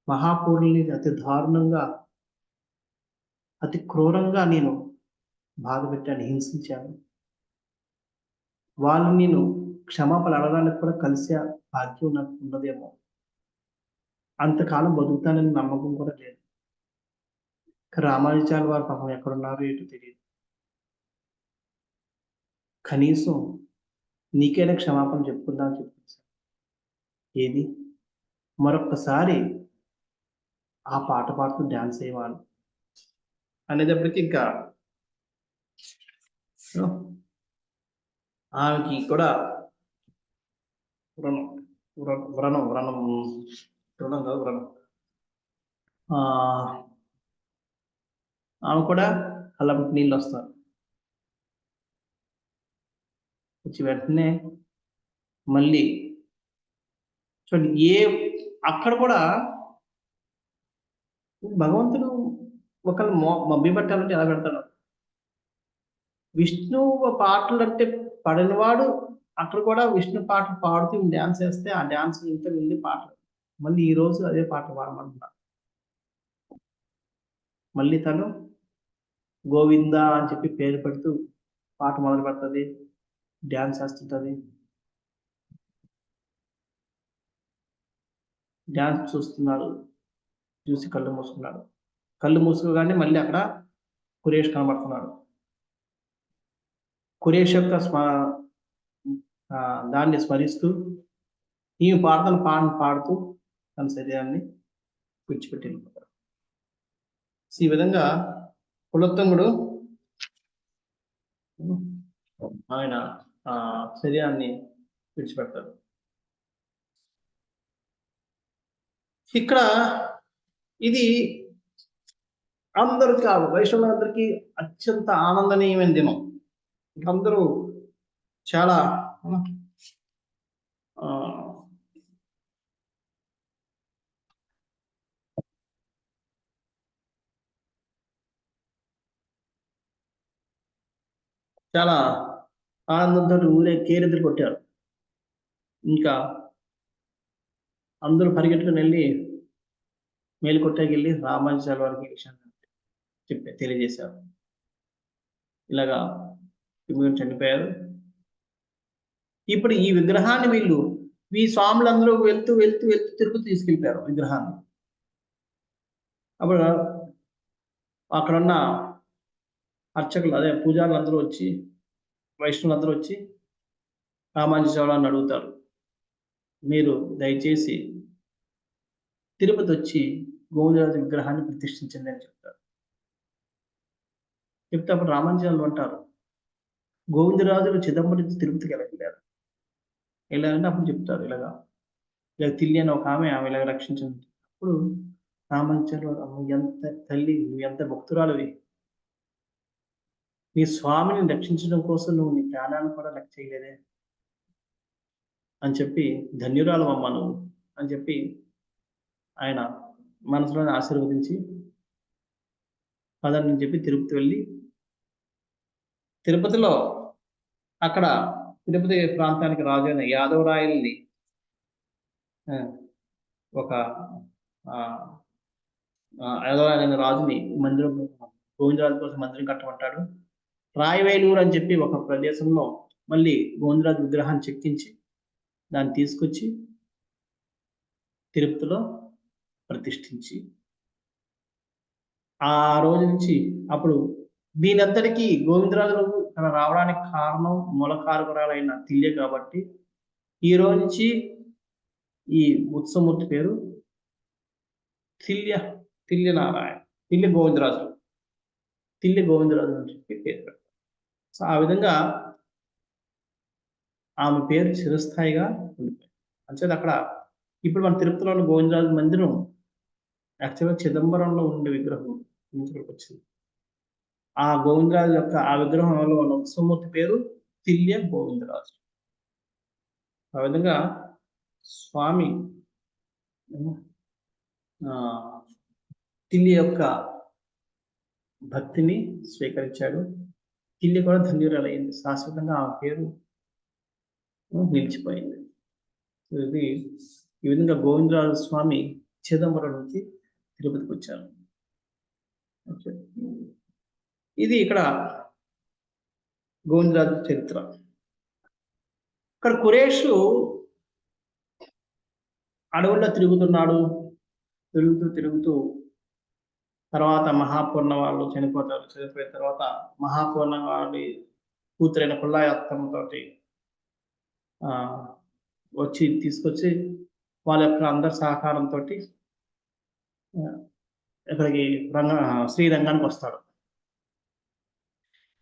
మహాపూరుల్ని అతి దారుణంగా అతి క్రూరంగా నేను బాధ పెట్టాను, హింసించాను. వాళ్ళు నేను క్షమాపణ అడగడానికి కూడా కలిసే భాగ్యం నాకు ఉన్నదేమో. అంతకాలం బతుకుతానని నమ్మకం కూడా లేదు. రామానుజాచార్య వారు పాపం ఎక్కడున్నారో ఏంటో తెలియదు. కనీసం నీకైనా క్షమాపణ చెప్పుకుందామని చెప్పేసి ఏది మరొక్కసారి ఆ పాట పాడుతూ డ్యాన్స్ అయ్యేవాళ్ళు అనేటప్పటికీ ఇంకా ఆమెకి కూడా వ్రణం ఆమె కూడా కళ్ళకి నీళ్ళు వస్తారు. వచ్చి వెంటనే మళ్ళీ చూడండి, అక్కడ కూడా భగవంతుడు ఒకళ్ళు మభ్యపెట్టాలంటే ఎలా పెడతాడు? విష్ణువు పాటలు అంటే పడినవాడు అక్కడ కూడా విష్ణు పాటలు పాడుతూ డ్యాన్స్ వేస్తే ఆ డ్యాన్స్ ఇంత ఉంది పాటలు. మళ్ళీ ఈ రోజు అదే పాట పాడమంటున్నారు. మళ్ళీ తను గోవింద అని చెప్పి పేరు పెడుతూ పాట మొదలు పెడుతుంది, డ్యాన్స్ వేస్తుంటుంది. డ్యాన్స్ చూస్తున్నాడు, చూసి కళ్ళు మూసుకున్నాడు. కళ్ళు మూసుకోగానే మళ్ళీ అక్కడ కురేష్ కనబడుతున్నాడు. కురేష్ యొక్క దాన్ని స్మరిస్తూ ఈ పాటను పాడుతూ తన శరీరాన్ని విడిచిపెట్టి వెళ్ళిపోతాడు. ఈ విధంగా కులోత్తుంగుడు ఆయన శరీరాన్ని విడిచిపెడతాడు. ఇక్కడ ఇది అందరికి వైష్ణవులందరికీ అత్యంత ఆనందనీయమైన దినం. అందరూ చాలా చాలా ఆనందంతో ఊరే కేరెదురు కొట్టారు. ఇంకా అందరూ పరిగెట్టుకుని వెళ్ళి మేలుకొట్టకి వెళ్ళి రామానుజాచార్య వారికి విషయాన్ని తెలియజేశారు. ఇలాగా చనిపోయారు. ఇప్పుడు ఈ విగ్రహాన్ని ఈ స్వాములందరూ వెళ్తూ తిరుపతి తీసుకెళ్ళిపోయారు విగ్రహాన్ని. అప్పుడు అక్కడున్న అర్చకులు, అదే పూజారులు అందరూ వచ్చి, వైష్ణవులందరూ వచ్చి రామానుజాచార్యులను అడుగుతారు, మీరు దయచేసి తిరుపతి వచ్చి గోవిందరాజు విగ్రహాన్ని ప్రతిష్ఠించండి అని చెప్తారు. చెప్తే అప్పుడు రామానుజాచార్యులు అంటారు, గోవిందరాజులు చిదంబరం నుంచి తిరుపతికి వెళ్ళారంటే అప్పుడు చెప్తారు ఇలా తిల్లి అని ఒక ఆమె ఇలాగ రక్షించింది. అప్పుడు రామానుజాచార్యులు వారు, అమ్మ ఎంత తల్లి, నువ్వు ఎంత భక్తురాలివి, నీ స్వామిని రక్షించడం కోసం నువ్వు నీ ప్రాణాన్ని కూడా లెక్క చేయలేదే అని చెప్పి, ధన్యురాలవమ్మ నువ్వు అని చెప్పి ఆయన మనసులోనే ఆశీర్వదించి పదండి అని చెప్పి తిరుపతి వెళ్ళి, తిరుపతిలో అక్కడ తిరుపతి ప్రాంతానికి రాజు అయిన యాదవరాయల్ని ఒక యాదవరాయల రాజుని మందిరం, గోవిందరాజు కోసం మందిరం కట్టమంటాడు. రాయవేలూరు అని చెప్పి ఒక ప్రదేశంలో మళ్ళీ గోవిందరాజు విగ్రహాన్ని చెక్కించి దాన్ని తీసుకొచ్చి తిరుపతిలో ప్రతిష్ఠించి, ఆ రోజు నుంచి అప్పుడు దీనంతటికీ గోవిందరాజు తన రావడానికి కారణం మూల కారకురాలైన తిల్య కాబట్టి ఈ రోజు నుంచి ఈ ఉత్సవమూర్తి పేరు తిల్య నారాయణ, తిల్య గోవిందరాజు అని చెప్పి పేరు పెట్టారు. సో ఆ విధంగా ఆమె పేరు చిరస్థాయిగా ఉండిపోయింది. అంచేది అక్కడ ఇప్పుడు మన తిరుపతిలోని గోవిందరాజు మందిరం యాక్చువల్గా చిదంబరంలో ఉండే విగ్రహం ఇక్కడికి వచ్చింది. ఆ గోవిందరాజు యొక్క ఆ విగ్రహంలో ఉన్న ఉత్సవమూర్తి పేరు తిల్య గోవిందరాజు. ఆ విధంగా స్వామి తిల్య యొక్క భక్తిని స్వీకరించాడు. తిల్య కూడా ధన్యురాలయ్యింది, శాశ్వతంగా ఆ పేరు నిలిచిపోయింది. ఇది ఈ విధంగా గోవిందరాజు స్వామి చిదంబరం నుంచి తిరుపతికి వచ్చారు. ఇది ఇక్కడ గోవిందరాజు చరిత్ర. ఇక్కడ కురేషు అడవుల్లో తిరుగుతున్నాడు, తిరుగుతూ తర్వాత మహాపూర్ణ వాళ్ళు చనిపోతారు. చనిపోయిన తర్వాత మహాపూర్ణ వాళ్ళి కూతురైన పుల్లాయత్తమ్మతో తీసుకొచ్చి వాళ్ళ యొక్క అందరి సహకారంతో ఇక్కడికి శ్రీరంగానికి వస్తాడు.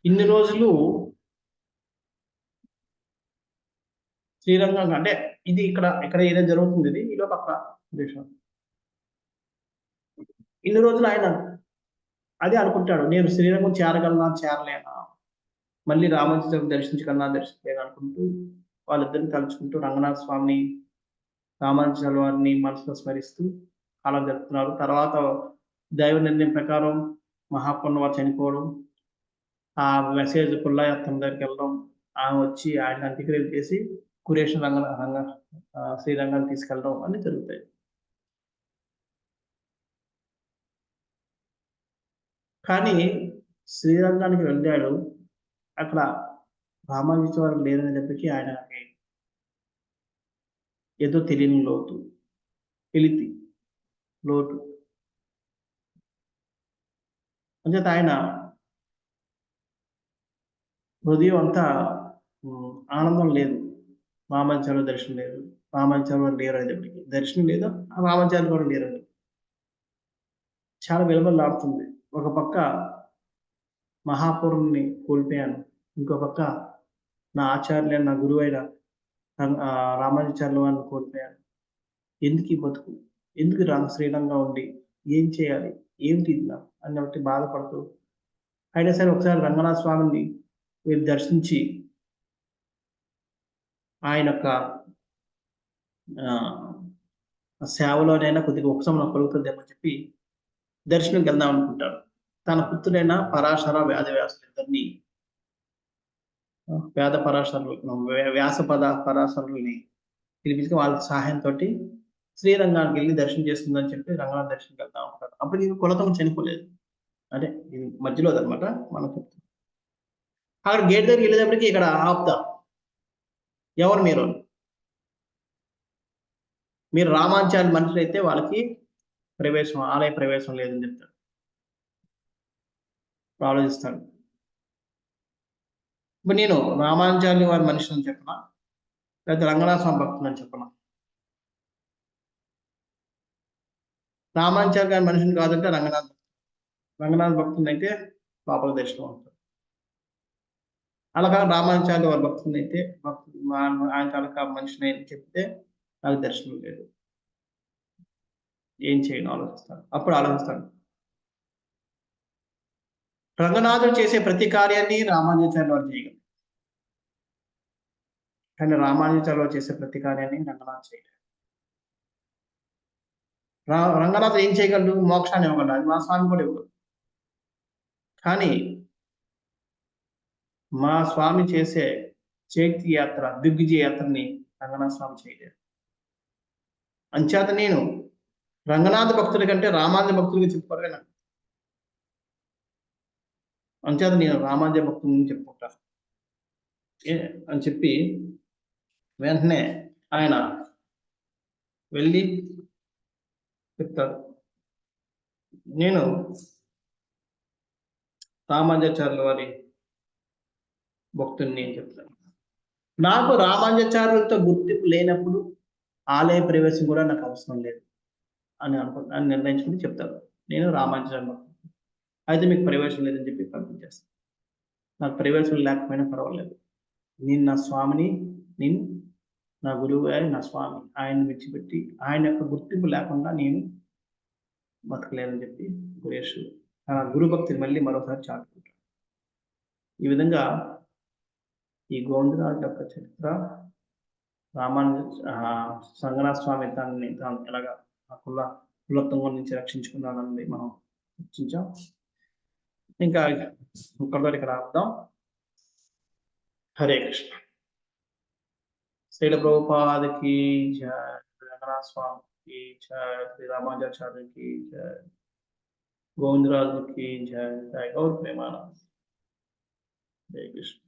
ఇన్ని రోజులు శ్రీరంగం అంటే ఇది ఇక్కడ ఏదో జరుగుతుంది, ఇది ఈలో పక్క దేశం. ఇన్ని రోజులు ఆయన అదే అనుకుంటాడు, నేను శ్రీరంగం చేరలేనా, మళ్ళీ రామానుజాచార్యులు దర్శించలేను అనుకుంటూ వాళ్ళిద్దరిని తలుచుకుంటూ రంగనాథ స్వామిని, రామానుజాచార్యుల వారిని మనసులో స్మరిస్తూ కాలం జరుపుతున్నారు. తర్వాత దైవ నిర్ణయం ప్రకారం మహాపూర్ణ వారు చనిపోవడం, ఆ మెసేజ్ పుల్లాయత్తమ్మ దగ్గరికి వెళ్ళడం, ఆమె వచ్చి ఆయన అంత్యక్రియలు చేసి కురేష్ శ్రీరంగాన్ని తీసుకెళ్ళడం అన్ని జరుగుతాయి. కానీ శ్రీరంగానికి వెళ్ళాడు, అక్కడ రామానుజాచార్యులు లేదనేటప్పటికీ ఆయనకి ఏదో తెలియని లోటు అంచేత ఆయన హృదయం అంతా ఆనందం లేదు. రామానుజాచార్యుల దర్శనం లేదు, రామానుజాచార్యులు లేరు అనేటప్పటికీ, దర్శనం లేదు, రామానుజాచార్యులు కూడా లేరు, చాలా విలువలాడుతుంది. ఒక పక్క మహాపూర్ణుని కోల్పోయాను, ఇంకో పక్క నా ఆచార్యులైన నా గురువైన రామానుజాచార్యుల వారిని కోల్పోయాను. ఎందుకు ఈ బతుకు, ఎందుకు శ్రీరంగంగా ఉండి ఏం చేయాలి, ఏమిటి అని ఒకటి బాధపడుతూ, అయినా సరే ఒకసారి రంగనాథ స్వామిని వీరు దర్శించి ఆయన యొక్క సేవలోనైనా కొద్దిగా ఉపశమనం కలుగుతుందేమని చెప్పి దర్శనంకి వెళ్దాం అనుకుంటాడు. తన పుత్రుడైన పరాశర వేదవ్యాసులు ఇద్దరిని, పరాశరుల్ని పిలిపించి వాళ్ళ సహాయంతో శ్రీరంగానికి వెళ్ళి దర్శనం చేస్తుందని చెప్పి రంగనాథ దర్శనంకి వెళ్దాం అనుకుంటాడు. అప్పుడు ఇది కులతం చనిపోలేదు, అంటే ఇది మధ్యలో అనమాట. మనం అక్కడ గేట్ దగ్గరికి వెళ్ళేటప్పటికి ఇక్కడ ఆపుతా, ఎవరు మీరు రామానుజాచార్యుల మనుషులు అయితే వాళ్ళకి ఆలయ ప్రవేశం లేదని చెప్తాడు. ఆలోచిస్తాడు, ఇప్పుడు నేను రామానుజాచార్యుల వారి మనిషి అని చెప్పనా, లేకపోతే రంగనాథ స్వామి భక్తులు అని చెప్పనా? రామానుజాచార్య గారి మనిషిని కాదంటే రంగనాథ భక్తుని అయితే లోపల దర్శనం అవుతాడు. అలాగా రామానుజాచార్యుల వారి భక్తుని అయితే ఆయన తాలూకా మనిషిని చెప్తే నాకు దర్శనం లేదు. ఏం చేయను ఆలోచిస్తాడు. అప్పుడు ఆలోచిస్తాడు. రంగనాథుడు చేసే ప్రతి కార్యాన్ని రామానుజాచార్యుల వారు చేయగలరు. కానీ రామానుజాచార్యుల వారు చేసే ప్రతి కార్యాన్ని రంగనాథ్ చేయలేరు. రంగనాథుడు ఏం చేయగలడు? మోక్షాన్ని ఇవ్వగలడు. అది మా స్వామి కూడా ఇవ్వగలడు. కానీ మా స్వామి చేసే చైత్య యాత్ర, దిగ్విజయ యాత్రని రంగనాథ స్వామి చేయలేరు. అంచేత నేను రంగనాథ భక్తుడి కంటే రామానుజ భక్తుడిగా చెప్పుకోగలను. అంచేత నేను రామానుజ భక్తుడిని చెప్పుకుంటా అని చెప్పి వెంటనే ఆయన వెళ్ళి చెప్తారు, నేను రామానుజాచార్యుల వారి భక్తుడిని అని చెప్తాను. నాకు రామానుజాచార్యులతో గుర్తింపు లేనప్పుడు ఆలయ ప్రవేశం కూడా నాకు అవసరం లేదు అని నిర్ణయించుకుని చెప్తారు. నేను రామానుజాచార్యుల భక్తుడిని. అయితే మీకు ప్రవేశం లేదని చెప్పి పంపించేస్తాను. నాకు ప్రవేశం లేకపోయినా పర్వాలేదు. నేను నా స్వామిని, నేను నా గురువు గారి నా స్వామి, ఆయన్ని విడిచిపెట్టి ఆయన యొక్క గుర్తింపు లేకుండా నేను బతకలేనని చెప్పి గురేష్ గురు భక్తిని మళ్ళీ మరోసారి చాటుకుంటాడు. ఈ విధంగా ఈ గోవిందరాజు యొక్క చరిత్ర, రంగనాథ స్వామి తాను ఎలాగా కులత్వం నుంచి రక్షించుకున్నాడన్నది మనం చర్చించాం. ఇంకా ఇక్కడ ఆపుదాం. హరే కృష్ణ. శ్రీల ప్రభుపాదకి జయ, రంగనాథ స్వామికి జయ, శ్రీ రామానుజాచార్యుకి జయ, గోవిందరాజుకి జయ, జయ గౌర ప్రేమానంద. హరే కృష్ణ.